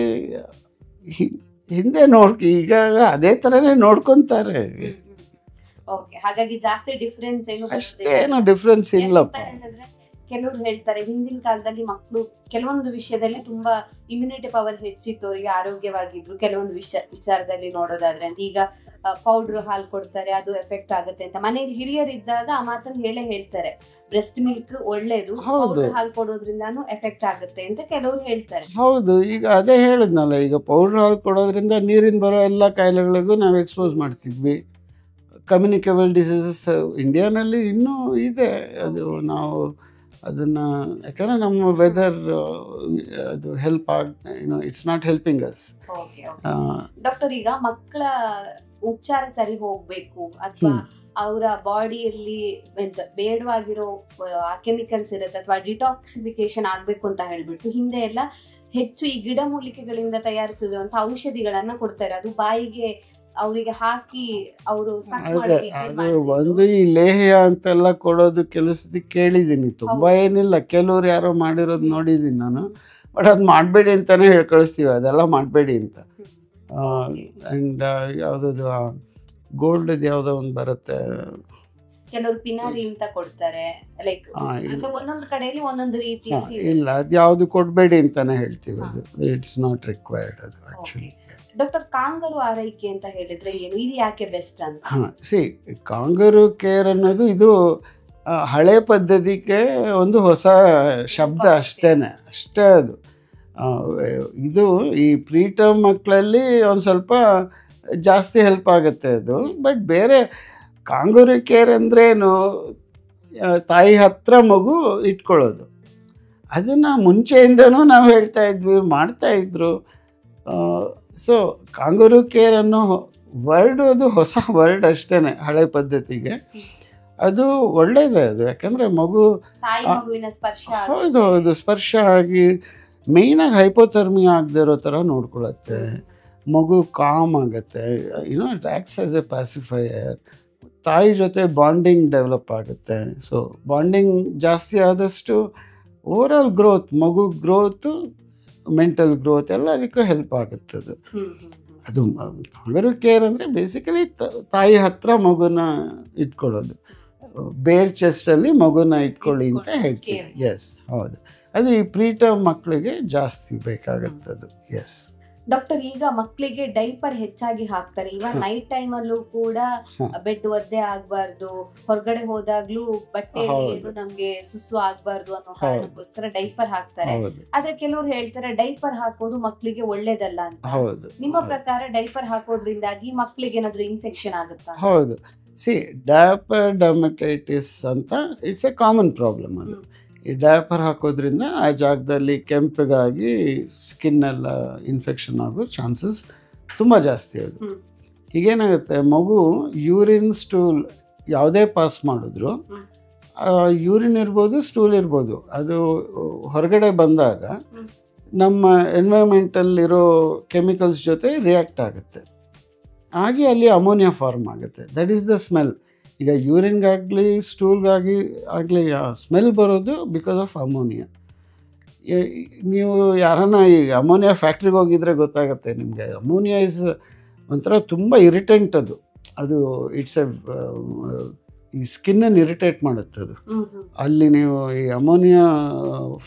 ಹಿಂದೆ ಈಗ ಅದೇ ಥರನೇ ನೋಡ್ಕೊತಾರೆ. ಹಾಗಾಗಿ ಜಾಸ್ತಿ ಡಿಫ್ರೆನ್ಸ್ ಅಷ್ಟೇನು ಡಿಫ್ರೆನ್ಸ್ ಇಲ್ಲಪ್ಪ. ಕೆಲವರು ಹೇಳ್ತಾರೆ ಹಿಂದಿನ ಕಾಲದಲ್ಲಿ ಮಕ್ಕಳು ಕೆಲವೊಂದು ವಿಷಯದಲ್ಲಿ ತುಂಬಾ ಇಮ್ಯುನಿಟಿ ಪವರ್ ಹೆಚ್ಚಿತ್ತು, ಅವರಿಗೆ ಆರೋಗ್ಯವಾಗಿದ್ರು ಕೆಲವೊಂದು ವಿಚಾರದಲ್ಲಿ ನೋಡೋದಾದ್ರೆ ಅಂತ. ಈಗ ಪೌಡರ್ ಹಾಲು ಕೊಡ್ತಾರೆ, ಅದು ಎಫೆಕ್ಟ್ ಆಗುತ್ತೆ ಅಂತ ಮನೇಲಿ ಹಿರಿಯರಿದ್ದಾಗ ಆ ಮಾತನ್ನು ಹೇಳ್ತಾರೆ. ಬ್ರೆಸ್ಟ್ ಮಿಲ್ಕ್ ಒಳ್ಳೇದು, ಪೌಡರ್ ಹಾಲು ಕೊಡೋದ್ರಿಂದಾನು ಎಫೆಕ್ಟ್ ಆಗುತ್ತೆ ಅಂತ ಕೆಲವರು ಹೇಳ್ತಾರೆ. ಹೌದು, ಈಗ ಅದೇ ಹೇಳಿದ್ನಲ್ಲ, ಈಗ ಪೌಡರ್ ಹಾಲು ಕೊಡೋದ್ರಿಂದ ನೀರಿನ ಬರೋ ಎಲ್ಲ ಕಾಯಿಲೆಗಳಿಗೂ ನಾವು ಎಕ್ಸ್ಪೋಸ್ ಮಾಡ್ತಿದ್ವಿ. ಕಮ್ಯುನಿಕೇಬಲ್ ಡಿಸೀಸಸ್ ಇಂಡಿಯಾನಲ್ಲಿ ಇನ್ನೂ ಇದೆ. ಅದು ನಾವು ಅದನ್ನು ಯಾಕಂದರೆ ನಮ್ಮ ವೆದರ್ ಅದು help it's not helping us. Doctor, ಈಗ ಮಕ್ಕಳ ಉಪಚಾರ ಸರಿ ಹೋಗ್ಬೇಕು ಅಥವಾ ಅವರ ಬಾಡಿಯಲ್ಲಿ ಬೇಡವಾಗಿರೋ ಕೆಮಿಕಲ್ಸ್ ಇರುತ್ತೆ ಅಥವಾ ಡಿಟಾಕ್ಸಿಫಿಕೇಶನ್ ಆಗಬೇಕು ಅಂತ ಹೇಳ್ಬಿಟ್ಟು ಹಿಂದೆ ಎಲ್ಲ ಹೆಚ್ಚು ಈ ಗಿಡಮೂಲಿಕೆಗಳಿಂದ ತಯಾರಿಸಿರುವಂತ ಔಷಧಿಗಳನ್ನ ಕೊಡ್ತಾರೆ, ಅದು ಬಾಯಿಗೆ ಅವರಿಗೆ ಹಾಕಿ ಅವರು ಅದು ಒಂದು ಈ ಲೇಹ್ಯ ಅಂತೆಲ್ಲ ಕೊಡೋದು ಕೆಲಸದ ಕೇಳಿದ್ದೀನಿ, ತುಂಬಾ ಏನಿಲ್ಲ, ಕೆಲವ್ರು ಯಾರೋ ಮಾಡಿರೋದು ನೋಡಿದ್ದೀನಿ ನಾನು. ಬಟ್ ಅದು ಮಾಡಬೇಡಿ ಅಂತಾನೆ ಹೇಳಿ ಕಳಿಸ್ತೀವಿ, ಅದೆಲ್ಲ ಮಾಡಬೇಡಿ ಅಂತ. ಆ್ಯಂಡ್ ಯಾವುದದು ಗೋಲ್ಡ್ ಯಾವುದೋ ಒಂದು ಬರುತ್ತೆ, ಕೆಲವರು ಪಿನಾರಿ ಅಂತ ಕೊಡ್ತಾರೆ, ಲೈಕ್ ಒಂದೊಂದು ಕಡೆಯಲ್ಲಿ ಒಂದೊಂದು ರೀತಿ. ಇಲ್ಲ, ಅದು ಯಾವುದು ಕೊಡಬೇಡಿ ಅಂತಾನೆ ಹೇಳ್ತೀವಿ, ಅದು ಇಟ್ಸ್ ನಾಟ್ ರಿಕ್ವೈರ್ಡ್ ಅದು ಆ್ಯಕ್ಚುಲಿ. ಡಾಕ್ಟರ್, ಕಾಂಗರು ಆರೈಕೆ ಅಂತ ಹೇಳಿದ್ರೆ ಏನು, ಇದು ಯಾಕೆ ಬೆಸ್ಟ್ ಅಂತ? ಕಾಂಗರು ಕೇರ್ ಅನ್ನೋದು ಇದು ಹಳೆ ಪದ್ಧತಿಗೆ ಒಂದು ಹೊಸ ಶಬ್ದ ಅಷ್ಟೇ ಅದು. ಇದು ಈ ಪ್ರೀಟರ್ಮ್ ಮಕ್ಕಳಲ್ಲಿ ಒಂದು ಸ್ವಲ್ಪ ಜಾಸ್ತಿ ಹೆಲ್ಪ್ ಆಗುತ್ತೆ ಅದು. ಬಟ್ ಬೇರೆ ಕಾಂಗರು ಕೇರ್ ಅಂದ್ರೇನು, ತಾಯಿ ಹತ್ರ ಮಗು ಇಟ್ಕೊಳ್ಳೋದು, ಅದನ್ನು ಮುಂಚೆಯಿಂದನೂ ನಾವು ಹೇಳ್ತಾ ಇದ್ವಿ, ಮಾಡ್ತಾಯಿದ್ರು. ಸೊ ಕಾಂಗರು ಕೇರ್ ಅನ್ನೋ ವರ್ಡು ಅದು ಹೊಸ ವರ್ಡ್ ಅಷ್ಟೇ ಹಳೆ ಪದ್ಧತಿಗೆ. ಅದು ಒಳ್ಳೆಯದೇ ಅದು, ಯಾಕಂದರೆ ಮಗು ಹೌದು ಸ್ಪರ್ಶ ಆಗಿ ಮೇಯ್ನಾಗಿ ಹೈಪೋಥರ್ಮಿ ಆಗದೆ ಇರೋ ಥರ ನೋಡ್ಕೊಳತ್ತೆ, ಮಗು ಕಾಮ್ ಆಗುತ್ತೆ, ಇಟ್ ಆ್ಯಕ್ಟ್ಸ್ ಆಸ್ ಎ ಪ್ಯಾಸಿಫೈಯರ್, ತಾಯಿ ಜೊತೆ ಬಾಂಡಿಂಗ್ ಡೆವಲಪ್ ಆಗುತ್ತೆ. ಸೊ ಬಾಂಡಿಂಗ್ ಜಾಸ್ತಿ ಆದಷ್ಟು ಓವರಾಲ್ ಗ್ರೋತ್, ಮಗು ಗ್ರೋತು, ಮೆಂಟಲ್ ಗ್ರೋತ್ ಎಲ್ಲ ಅದಕ್ಕೂ ಹೆಲ್ಪ್ ಆಗುತ್ತದು. ಅದು ಕಾಂಗರು ಕೇರ್ ಅಂದರೆ ಬೇಸಿಕಲಿ ತಾಯಿ ಹತ್ರ ಮಗುನ ಇಟ್ಕೊಳ್ಳೋದು, ಬೇರ್ ಚೆಸ್ಟಲ್ಲಿ ಮಗುನ ಇಟ್ಕೊಳ್ಳಿ ಅಂತ ಹೇಳ್ತೀವಿ. ಎಸ್, ಹೌದು, ಅದು ಈ ಪ್ರೀಟರ್ಮ್ ಮಕ್ಕಳಿಗೆ ಜಾಸ್ತಿ ಬೇಕಾಗುತ್ತದು. ಎಸ್ ಡಾಕ್ಟರ್, ಈಗ ಮಕ್ಕಳಿಗೆ ಡೈಪರ್ ಹೆಚ್ಚಾಗಿ ಹಾಕ್ತಾರೆ. ಇವಾಗ ನೈಟ್ ಟೈಮ್ ಅಲ್ಲೂ ಕೂಡ ಬೆಡ್ ಒದ್ದೆ ಆಗ್ಬಾರ್ದು, ಹೊರಗಡೆ ಹೋದಾಗ್ಲೂ ಬಟ್ಟೆ ನಮ್ಗೆ ಸುಸು ಆಗ್ಬಾರ್ದು ಅನ್ನೋ ಕಾರಣಕ್ಕೋಸ್ಕರ ಡೈಪರ್ ಹಾಕ್ತಾರೆ. ಆದ್ರೆ ಕೆಲವ್ರು ಹೇಳ್ತಾರೆ ಡೈಪರ್ ಹಾಕೋದು ಮಕ್ಕಳಿಗೆ ಒಳ್ಳೇದಲ್ಲ ಅಂತ. ನಿಮ್ಮ ಪ್ರಕಾರ ಡೈಪರ್ ಹಾಕೋದ್ರಿಂದಾಗಿ ಮಕ್ಕಳಿಗೆ ಏನಾದ್ರು ಇನ್ಫೆಕ್ಷನ್ ಆಗುತ್ತಾ? ಹೌದು, ಡೈಪರ್ ಡರ್ಮಟೈಟಿಸ್ ಅಂತ ಇಟ್ಸ್ ಎ ಕಾಮನ್ ಪ್ರಾಬ್ಲಮ್. ಅದು ಈ ಡೈಪರ್ ಹಾಕೋದ್ರಿಂದ ಆ ಜಾಗದಲ್ಲಿ ಕೆಂಪಗಾಗಿ ಸ್ಕಿನ್ನೆಲ್ಲ ಇನ್ಫೆಕ್ಷನ್ ಆಗೋ ಚಾನ್ಸಸ್ ತುಂಬ ಜಾಸ್ತಿ. ಅದು ಹೀಗೇನಾಗುತ್ತೆ, ಮಗು ಯೂರಿನ್ ಸ್ಟೂಲ್ ಯಾವುದೇ ಪಾಸ್ ಮಾಡಿದ್ರು, ಯೂರಿನ್ ಇರ್ಬೋದು ಸ್ಟೂಲ್ ಇರ್ಬೋದು, ಅದು ಹೊರಗಡೆ ಬಂದಾಗ ನಮ್ಮ ಎನ್ವೈರ್ಮೆಂಟಲ್ಲಿರೋ ಕೆಮಿಕಲ್ಸ್ ಜೊತೆ ರಿಯಾಕ್ಟ್ ಆಗುತ್ತೆ, ಆಗಿ ಅಲ್ಲಿ ಅಮೋನಿಯಾ ಫಾರ್ಮ್ ಆಗುತ್ತೆ. That is the smell. ಈಗ ಯೂರಿನ್ಗಾಗಲಿ ಆಗಲಿ ಸ್ಮೆಲ್ ಬರೋದು ಬಿಕಾಸ್ ಆಫ್ ಅಮೋನಿಯಾ. ನೀವು ಯಾರನ್ನ ಈ ಅಮೋನಿಯಾ ಫ್ಯಾಕ್ಟ್ರಿಗೆ ಹೋಗಿದ್ರೆ ಗೊತ್ತಾಗುತ್ತೆ ನಿಮಗೆ. ಅಮೋನಿಯಾ ಇಸ್ ಒಂಥರ ತುಂಬ ಇರಿಟೆಂಟ್ ಅದು. ಇಟ್ಸ್ ಈ ಸ್ಕಿನ್ನನ್ನು ಇರಿಟೇಟ್ ಮಾಡುತ್ತೆ ಅದು. ಅಲ್ಲಿ ನೀವು ಈ ಅಮೋನಿಯಾ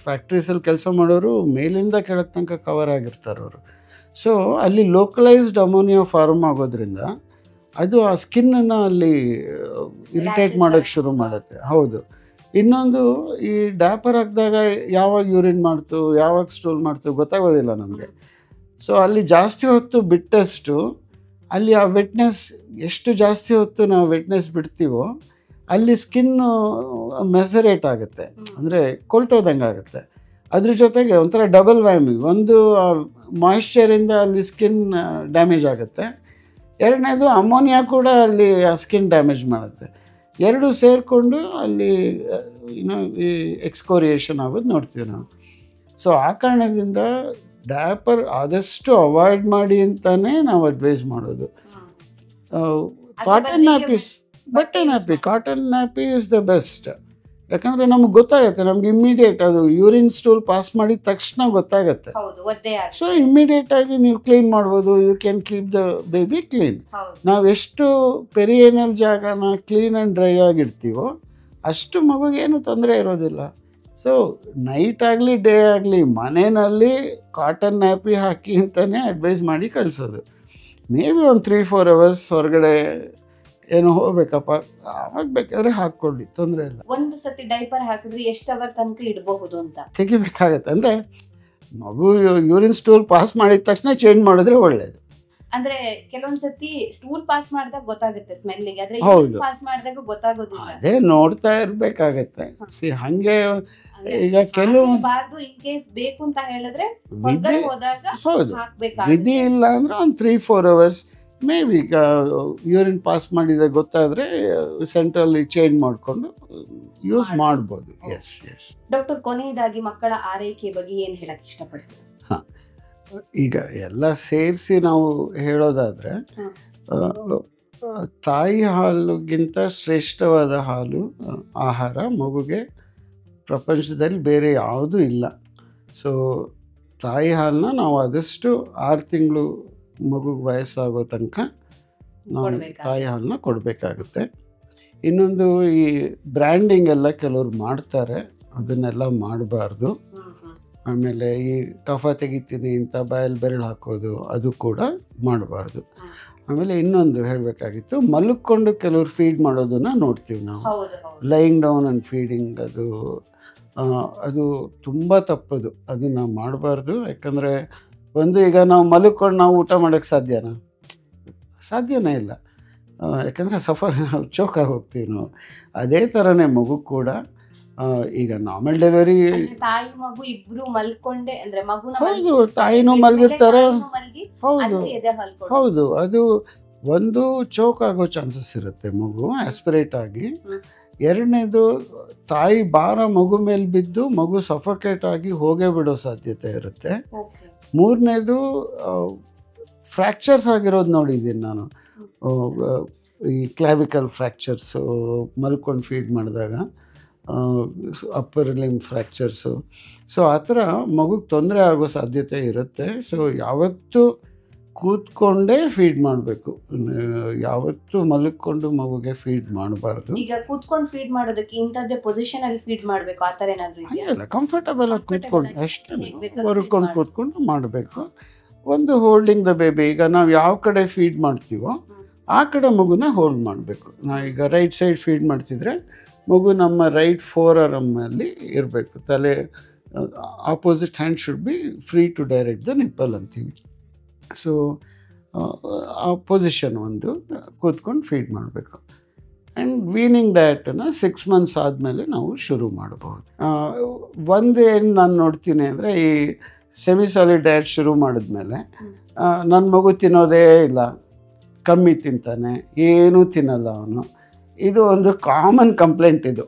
ಫ್ಯಾಕ್ಟ್ರೀಸಲ್ಲಿ ಕೆಲಸ ಮಾಡೋರು ಮೇಲಿಂದ ಕೆಳಗೆ ತನಕ ಕವರ್ ಆಗಿರ್ತಾರೆ ಅವರು. ಸೊ ಅಲ್ಲಿ ಲೋಕಲೈಸ್ಡ್ ಅಮೋನಿಯಾ ಫಾರ್ಮ್ ಆಗೋದ್ರಿಂದ ಅದು ಆ ಸ್ಕಿನ್ನನ್ನು ಅಲ್ಲಿ ಇರಿಟೇಟ್ ಮಾಡೋಕ್ಕೆ ಶುರು ಮಾಡುತ್ತೆ. ಹೌದು. ಇನ್ನೊಂದು, ಈ ಡೈಪರ್ ಹಾಕಿದಾಗ ಯಾವಾಗ ಯೂರಿನ್ ಮಾಡ್ತು ಯಾವಾಗ ಸ್ಟೂಲ್ ಮಾಡ್ತು ಗೊತ್ತಾಗೋದಿಲ್ಲ ನಮಗೆ. ಸೊ ಅಲ್ಲಿ ಜಾಸ್ತಿ ಹೊತ್ತು ಬಿಟ್ಟಷ್ಟು ಅಲ್ಲಿ ಆ ವೆಟ್ನೆಸ್, ಎಷ್ಟು ಜಾಸ್ತಿ ಹೊತ್ತು ನಾವು ವೆಟ್ನೆಸ್ ಬಿಡ್ತೀವೋ ಅಲ್ಲಿ ಸ್ಕಿನ್ನು ಮೆಸರೇಟ್ ಆಗುತ್ತೆ, ಅಂದರೆ ಕೊಳ್ತೋದಂಗೆ ಆಗುತ್ತೆ. ಅದ್ರ ಜೊತೆಗೆ ಒಂಥರ ಡಬಲ್ ವ್ಯಾಮಿ. ಒಂದು ಮಾಯಿಶ್ಚರಿಂದ ಅಲ್ಲಿ ಸ್ಕಿನ್ ಡ್ಯಾಮೇಜ್ ಆಗುತ್ತೆ, ಎರಡನೇದು ಅಮೋನಿಯಾ ಕೂಡ ಅಲ್ಲಿ ಆ ಸ್ಕಿನ್ ಡ್ಯಾಮೇಜ್ ಮಾಡುತ್ತೆ. ಎರಡು ಸೇರಿಕೊಂಡು ಅಲ್ಲಿ ಈ ಎಕ್ಸ್ಕೋರಿಯೇಷನ್ ಆಗೋದು ನೋಡ್ತೀವಿ ನಾವು. ಸೊ ಆ ಕಾರಣದಿಂದ ಡೈಪರ್ ಆದಷ್ಟು ಅವಾಯ್ಡ್ ಮಾಡಿ ಅಂತಲೇ ನಾವು ಅಡ್ವೈಸ್ ಮಾಡೋದು. ಕಾಟನ್ ನ್ಯಾಪೀಸ್, ಬಟ್ಟೆ nappy, cotton nappy is the best. ಯಾಕಂದರೆ ನಮ್ಗೆ ಗೊತ್ತಾಗುತ್ತೆ, ನಮ್ಗೆ ಇಮ್ಮಿಡಿಯೇಟ್ ಅದು ಯೂರಿನ್ ಸ್ಟೂಲ್ ಪಾಸ್ ಮಾಡಿದ ತಕ್ಷಣ ಗೊತ್ತಾಗತ್ತೆ. ಸೊ ಇಮ್ಮಿಡಿಯೇಟಾಗಿ ನೀವು ಕ್ಲೀನ್ ಮಾಡ್ಬೋದು. You can keep the baby clean. ನಾವು ಎಷ್ಟು ಪೆರಿಯೇನಲ್ ಜಾಗನ ಕ್ಲೀನ್ ಆ್ಯಂಡ್ ಡ್ರೈ ಆಗಿರ್ತೀವೋ ಅಷ್ಟು ಮಗುಗೇನು ತೊಂದರೆ ಇರೋದಿಲ್ಲ. ಸೊ ನೈಟ್ ಆಗಲಿ ಡೇ ಆಗಲಿ ಮನೆಯಲ್ಲಿ ಕಾಟನ್ ನ್ಯಾಪಿ ಹಾಕಿ ಅಂತಲೇ ಅಡ್ವೈಸ್ ಮಾಡಿ ಕಳಿಸೋದು. ಮೇ ಬಿ ಒಂದು 3-4 hours ಹೊರಗಡೆ ಏನು ಹೋಗ್ಬೇಕಪ್ಪ ಆವಾಗ ಬೇಕಾದ್ರೆ ಹಾಕ್ಕೊಳ್ಳಿ, ತೊಂದರೆ ಇಲ್ಲ. ಒಂದು ಸತಿ ಡೈಪರ್ ಹಾಕಿದ್ರೆ ಎಷ್ಟು ಅವರ್ ತನಕ ಇಡಬಹುದು ಅಂತ ತೆಗಿಬೇಕಾಗತ್ತೆ. ಅಂದರೆ ಮಗು ಯೂರಿನ್ ಸ್ಟೂಲ್ ಪಾಸ್ ಮಾಡಿದ ತಕ್ಷಣ ಚೇಂಜ್ ಮಾಡಿದ್ರೆ ಒಳ್ಳೇದು. ಅಂದ್ರೆ ಕೆಲವೊಂದ್ ಸತಿ ಸ್ಟೂಲ್ ಪಾಸ್ ಮಾಡಿದಾಗ ಗೊತ್ತಾಗುತ್ತೆ ಸ್ಮೆಲ್ಲಿಗೆ, ಆದ್ರೆ ಪಾಸ್ ಮಾಡಿದಾಗ ಗೊತ್ತಾಗೋದಿಲ್ಲ. ಅದೇ ನೋಡ್ತಾ ಇರ್ಬೇಕಾಗತ್ತೆ. ಹಂಗೆ ಈಗ ಕೆಲವು ಇನ್ ಕೇಸ್ ಬೇಕು ಅಂತ ಹೇಳಿದ್ರೆ ಹೌದು, ವಿಧಿ ಇಲ್ಲ ಅಂದ್ರೆ ಒಂದು 3-4 hours ಮೇ ಬಿ ಈಗ ಯೂರಿನ್ ಪಾಸ್ ಮಾಡಿದಾಗ ಗೊತ್ತಾದರೆ ಸೆಂಟ್ರಲ್ಲಿ ಚೇಂಜ್ ಮಾಡಿಕೊಂಡು ಯೂಸ್ ಮಾಡ್ಬೋದು. ಎಸ್ ಎಸ್ ಡಾಕ್ಟರ್, ಕೊನೆಯದಾಗಿ ಮಕ್ಕಳ ಆರೈಕೆ ಬಗ್ಗೆ ಏನು ಹೇಳಕ್ಕೆ ಇಷ್ಟಪಡ್ತೀವಿ? ಈಗ ಎಲ್ಲ ಸೇರಿಸಿ ನಾವು ಹೇಳೋದಾದರೆ ತಾಯಿ ಹಾಲುಗಿಂತ ಶ್ರೇಷ್ಠವಾದ ಹಾಲು ಆಹಾರ ಮಗುಗೆ ಪ್ರಪಂಚದಲ್ಲಿ ಬೇರೆ ಯಾವುದೂ ಇಲ್ಲ. ಸೊ ತಾಯಿ ಹಾಲನ್ನ ನಾವು ಆದಷ್ಟು 6 ತಿಂಗಳು ಮಗುಗೆ ವಯಸ್ಸಾಗೋ ತನಕ ನಾವು ತಾಯಿ ಹಾಲನ್ನ ಕೊಡಬೇಕಾಗುತ್ತೆ. ಇನ್ನೊಂದು ಈ ಬ್ರ್ಯಾಂಡಿಂಗ್ ಎಲ್ಲ ಕೆಲವ್ರು ಮಾಡ್ತಾರೆ, ಅದನ್ನೆಲ್ಲ ಮಾಡಬಾರ್ದು. ಆಮೇಲೆ ಈ ಕಫ ತೆಗಿತೀನಿ ಅಂತ ಬಾಯಲ್ಲಿ ಬೆರಳು ಹಾಕೋದು ಅದು ಕೂಡ ಮಾಡಬಾರ್ದು. ಆಮೇಲೆ ಇನ್ನೊಂದು ಹೇಳಬೇಕಾಗಿತ್ತು, ಮಲ್ಕೊಂಡು ಕೆಲವ್ರು ಫೀಡ್ ಮಾಡೋದನ್ನು ನೋಡ್ತೀವಿ ನಾವು, ಲೈಯಿಂಗ್ ಡೌನ್ ಆ್ಯಂಡ್ ಫೀಡಿಂಗ್. ಅದು ತುಂಬ ತಪ್ಪದು, ಅದನ್ನು ಮಾಡಬಾರ್ದು. ಯಾಕಂದರೆ ಈಗ ನಾವು ಮಲ್ಕೊಂಡು ನಾವು ಊಟ ಮಾಡೋಕ್ಕೆ ಸಾಧ್ಯನೇ ಇಲ್ಲ. ಯಾಕಂದರೆ ಚೋಕಾಗಿ ಹೋಗ್ತೀವಿ ನಾವು. ಅದೇ ಥರನೇ ಮಗು ಕೂಡ ಈಗ ನಾರ್ಮಲ್ ಡೆಲಿವರಿ ತಾಯಿ ಮಗು ಇಬ್ರು ಮಲ್ಕೊಂಡೆ ಅಂದ್ರೆ ಹೌದು, ತಾಯಿನೂ ಮಲಗಿರ್ತಾರೆ. ಹೌದು, ಅದು ಒಂದು ಚೋಕ್ ಆಗೋ ಚಾನ್ಸಸ್ ಇರುತ್ತೆ ಮಗು ಆಸ್ಪಿರೇಟ್ ಆಗಿ. ಎರಡನೇದು ತಾಯಿ ಭಾರ ಮಗು ಮೇಲೆ ಬಿದ್ದು ಮಗು ಸಫೋಕೇಟ್ ಆಗಿ ಹೋಗೇ ಬಿಡೋ ಸಾಧ್ಯತೆ ಇರುತ್ತೆ. ಮೂರನೇದು ಫ್ರ್ಯಾಕ್ಚರ್ಸ್ ಆಗಿರೋದು ನೋಡಿದ್ದೀನಿ ನಾನು, ಈ ಕ್ಲಾವಿಕಲ್ ಫ್ರ್ಯಾಕ್ಚರ್ಸು ಮಲ್ಕೊಂಡು ಫೀಡ್ ಮಾಡಿದಾಗ, ಅಪ್ಪರ್ ಲಿಂಬ್ ಫ್ರ್ಯಾಕ್ಚರ್ಸು. ಸೊ ಆ ಥರ ಮಗುಗೆ ತೊಂದರೆ ಆಗೋ ಸಾಧ್ಯತೆ ಇರುತ್ತೆ. ಸೊ ಯಾವತ್ತೂ ಕೂತ್ಕೊಂಡೇ ಫೀಡ್ ಮಾಡಬೇಕು, ಯಾವತ್ತೂ ಮಲ್ಕೊಂಡು ಮಗುಗೆ ಫೀಡ್ ಮಾಡಬಾರ್ದು. ಈಗ ಕೂತ್ಕೊಂಡು ಫೀಡ್ ಮಾಡೋದಕ್ಕೆ ಇಂಥದ್ದೇ ಪೊಸಿಷನಲ್ಲಿ ಫೀಡ್ ಮಾಡಬೇಕು, ಆ ಥರ ಏನಾದರೂ ಇಲ್ಲ, ಕಂಫರ್ಟಬಲ್ ಆಗಿ ಕೂತ್ಕೊಂಡು ಅಷ್ಟೇ ಹೊರ್ಕೊಂಡು ಕೂತ್ಕೊಂಡು ಮಾಡಬೇಕು. ಒಂದು ಹೋಲ್ಡಿಂಗ್ ದ ಬೇಬಿ, ಈಗ ನಾವು ಯಾವ ಕಡೆ ಫೀಡ್ ಮಾಡ್ತೀವೋ ಆ ಕಡೆ ಮಗುನ ಹೋಲ್ಡ್ ಮಾಡಬೇಕು. ಈಗ ರೈಟ್ ಸೈಡ್ ಫೀಡ್ ಮಾಡ್ತಿದ್ರೆ ಮಗು ನಮ್ಮ ರೈಟ್ ಫೋರ್ ಆರ್ಮಲ್ಲಿ ಇರಬೇಕು, ತಲೆ opposite hand should be free to direct the nipple ಅಂತೀವಿ. ಸೊ ಆ ಪೊಸಿಷನ್ ಒಂದು ಕೂತ್ಕೊಂಡು ಫೀಡ್ ಮಾಡಬೇಕು. ಆ್ಯಂಡ್ ವೀನಿಂಗ್ ಡಯಟನ್ನು 6 ಮಂತ್ಸ್ ಆದಮೇಲೆ ನಾವು ಶುರು ಮಾಡಬಹುದು. ಒಂದೇನು ನಾನು ನೋಡ್ತೀನಿ ಅಂದರೆ, ಈ ಸೆಮಿ ಸಾಲಿಡ್ ಡಯಟ್ ಶುರು ಮಾಡಿದ್ಮೇಲೆ ನನ್ನ ಮಗು ತಿನ್ನೋದೇ ಇಲ್ಲ, ಕಮ್ಮಿ ತಿಂತಾನೆ, ಏನೂ ತಿನ್ನಲ್ಲ ಅವನು. ಇದು ಒಂದು ಕಾಮನ್ ಕಂಪ್ಲೇಂಟ್ ಇದು.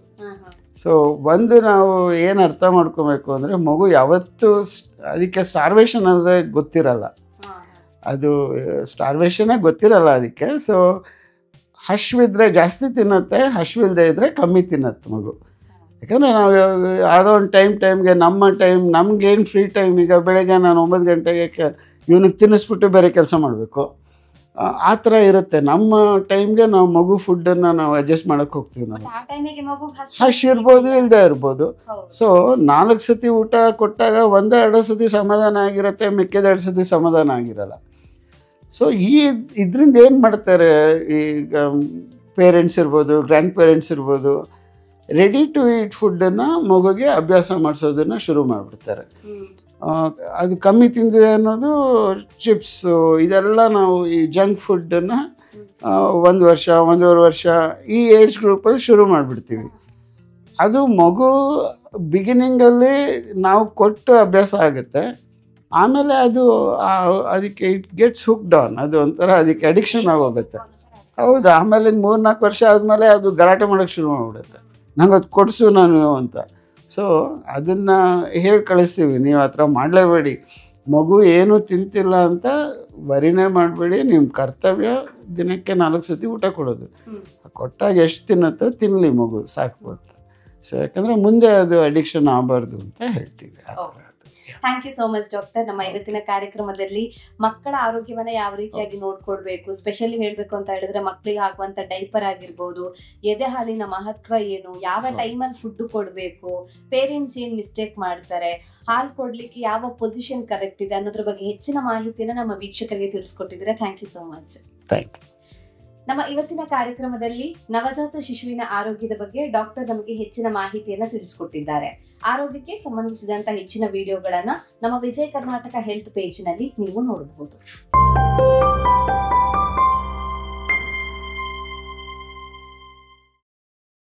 ಸೊ ಒಂದು ನಾವು ಏನು ಅರ್ಥ ಮಾಡ್ಕೋಬೇಕು ಅಂದರೆ, ಮಗು ಯಾವತ್ತೂ ಅದಕ್ಕೆ ಸ್ಟಾರ್ವೇಷನ್ ಅಂದರೆ ಗೊತ್ತಿರಲ್ಲ, ಅದು ಸ್ಟಾರ್ವೇಷನೇ ಗೊತ್ತಿರಲ್ಲ ಅದಕ್ಕೆ. ಸೊ ಹಶ್ವಿದ್ರೆ ಜಾಸ್ತಿ ತಿನ್ನುತ್ತೆ, ಹಶ್ವಿಲ್ಲದೆ ಇದ್ದರೆ ಕಮ್ಮಿ ತಿನ್ನತ್ತೆ ಮಗು. ಯಾಕಂದರೆ ನಾವು ಯಾವುದೋ ಒಂದು ಟೈಮ್ಗೆ ನಮಗೇನು ಫ್ರೀ ಟೈಮ್, ಈಗ ಬೆಳಗ್ಗೆ ನಾನು 9 ಗಂಟೆಗೆ ಇವನಿಗೆ ತಿನ್ನಿಸ್ಬಿಟ್ಟು ಬೇರೆ ಕೆಲಸ ಮಾಡಬೇಕು, ಆ ಥರ ಇರುತ್ತೆ. ನಮ್ಮ ಟೈಮ್ಗೆ ನಾವು ಮಗು ಫುಡ್ಡನ್ನು ನಾವು ಅಡ್ಜಸ್ಟ್ ಮಾಡೋಕ್ಕೆ ಹೋಗ್ತೀವಿ. ನಾವು ಹಶ್ ಇರ್ಬೋದು, ಇಲ್ಲದೆ ಇರ್ಬೋದು. ಸೊ 4 ಸತಿ ಊಟ ಕೊಟ್ಟಾಗ 1-2 ಸತಿ ಸಮಾಧಾನ ಆಗಿರುತ್ತೆ, ಮಿಕ್ಕಿದ 2 ಸತಿ ಸಮಾಧಾನ ಆಗಿರಲ್ಲ. ಸೊ ಇದರಿಂದ ಏನು ಮಾಡ್ತಾರೆ, ಈಗ ಪೇರೆಂಟ್ಸ್ ಇರ್ಬೋದು, ಗ್ರ್ಯಾಂಡ್ ಪೇರೆಂಟ್ಸ್ ಇರ್ಬೋದು, ರೆಡಿ ಟು ಈಟ್ ಫುಡ್ಡನ್ನು ಮಗುಗೆ ಅಭ್ಯಾಸ ಮಾಡಿಸೋದನ್ನು ಶುರು ಮಾಡಿಬಿಡ್ತಾರೆ. ಅದು ಕಮ್ಮಿ ತಿಂದಿದೆ ಅನ್ನೋದು ಚಿಪ್ಸು, ಇದೆಲ್ಲ ನಾವು ಈ ಜಂಕ್ ಫುಡ್ಡನ್ನು 1 ವರ್ಷ 1.5 ವರ್ಷ ಈ ಏಜ್ ಗ್ರೂಪಲ್ಲಿ ಶುರು ಮಾಡಿಬಿಡ್ತೀವಿ. ಅದು ಮಗು ಬಿಗಿನಿಂಗಲ್ಲಿ ನಾವು ಕೊಟ್ಟು ಅಭ್ಯಾಸ ಆಗುತ್ತೆ, ಆಮೇಲೆ ಅದಕ್ಕೆ ಇಟ್ ಗೆಟ್ಸ್ ಹುಕ್ಡ್ ಆನ್, ಅದು ಒಂಥರ ಅದಕ್ಕೆ ಅಡಿಕ್ಷನ್ ಆಗೋಗುತ್ತೆ. ಹೌದು, ಆಮೇಲೆ 3-4 ವರ್ಷ ಆದಮೇಲೆ ಅದು ಗಲಾಟೆ ಮಾಡೋಕ್ಕೆ ಶುರು ಮಾಡಿಬಿಡುತ್ತೆ, ನಂಗೆ ಅದು ಕೊಡಿಸು ನಾನು ಅಂತ. ಸೊ ಅದನ್ನು ಹೇಳಿ ಕಳಿಸ್ತೀವಿ, ನೀವು ಆ ಥರ ಮಾಡಲೇಬೇಡಿ, ಮಗು ಏನೂ ತಿಂತಿಲ್ಲ ಅಂತ ವರಿನೇ ಮಾಡಬೇಡಿ, ನಿಮ್ಮ ಕರ್ತವ್ಯ ದಿನಕ್ಕೆ 4 ಸತಿ ಊಟ ಕೊಡೋದು, ಕೊಟ್ಟಾಗ ಎಷ್ಟು ತಿನ್ನುತ್ತೋ ತಿನ್ನಲಿ ಮಗು, ಸಾಕು ಅಂತ. ಸೊ ಯಾಕಂದರೆ ಮುಂದೆ ಅದು ಅಡಿಕ್ಷನ್ ಆಗಬಾರ್ದು ಅಂತ ಹೇಳ್ತೀವಿ. ಆ ಥರ. Thank you so much doctor. ನಮ್ಮ ಇವತ್ತಿನ ಕಾರ್ಯಕ್ರಮದಲ್ಲಿ ಮಕ್ಕಳ ಆರೋಗ್ಯವನ್ನು ಯಾವ ರೀತಿಯಾಗಿ ನೋಡ್ಕೊಳ್ಬೇಕು, ಸ್ಪೆಷಲಿ ಹೇಳಬೇಕು ಅಂತ ಹೇಳಿದ್ರೆ ಮಕ್ಕಳಿಗೆ ಹಾಕುವಂತ ಡೈಪರ್ ಆಗಿರ್ಬೋದು, ಎದೆ ಹಾಲಿನ ಮಹತ್ವ ಏನು, ಯಾವ ಟೈಮಲ್ಲಿ ಫುಡ್ ಕೊಡಬೇಕು, ಪೇರೆಂಟ್ಸ್ ಏನು ಮಿಸ್ಟೇಕ್ ಮಾಡ್ತಾರೆ, ಹಾಲು ಕೊಡ್ಲಿಕ್ಕೆ ಯಾವ ಪೊಸಿಷನ್ ಕರೆಕ್ಟ್ ಇದೆ ಅನ್ನೋದ್ರ ಬಗ್ಗೆ ಹೆಚ್ಚಿನ ಮಾಹಿತಿಯನ್ನು ನಮ್ಮ ವೀಕ್ಷಕರಿಗೆ ತಿಳಿಸ್ಕೊಟ್ಟಿದ್ರೆ thank you so much. Thank you. ನಮ್ಮ ಇವತ್ತಿನ ಕಾರ್ಯಕ್ರಮದಲ್ಲಿ ನವಜಾತ ಶಿಶುವಿನ ಆರೋಗ್ಯದ ಬಗ್ಗೆ ಡಾಕ್ಟರ್ ನಮಗೆ ಹೆಚ್ಚಿನ ಮಾಹಿತಿಯನ್ನ ತಿಳಿಸಿಕೊಟ್ಟಿದ್ದಾರೆ. ಆರೋಗ್ಯಕ್ಕೆ ಸಂಬಂಧಿಸಿದಂತ ಹೆಚ್ಚಿನ ವಿಡಿಯೋಗಳನ್ನ ನಮ್ಮ ವಿಜಯ ಕರ್ನಾಟಕ ಹೆಲ್ತ್ ಪೇಜ್ ನಲ್ಲಿ ನೀವು ನೋಡಬಹುದು.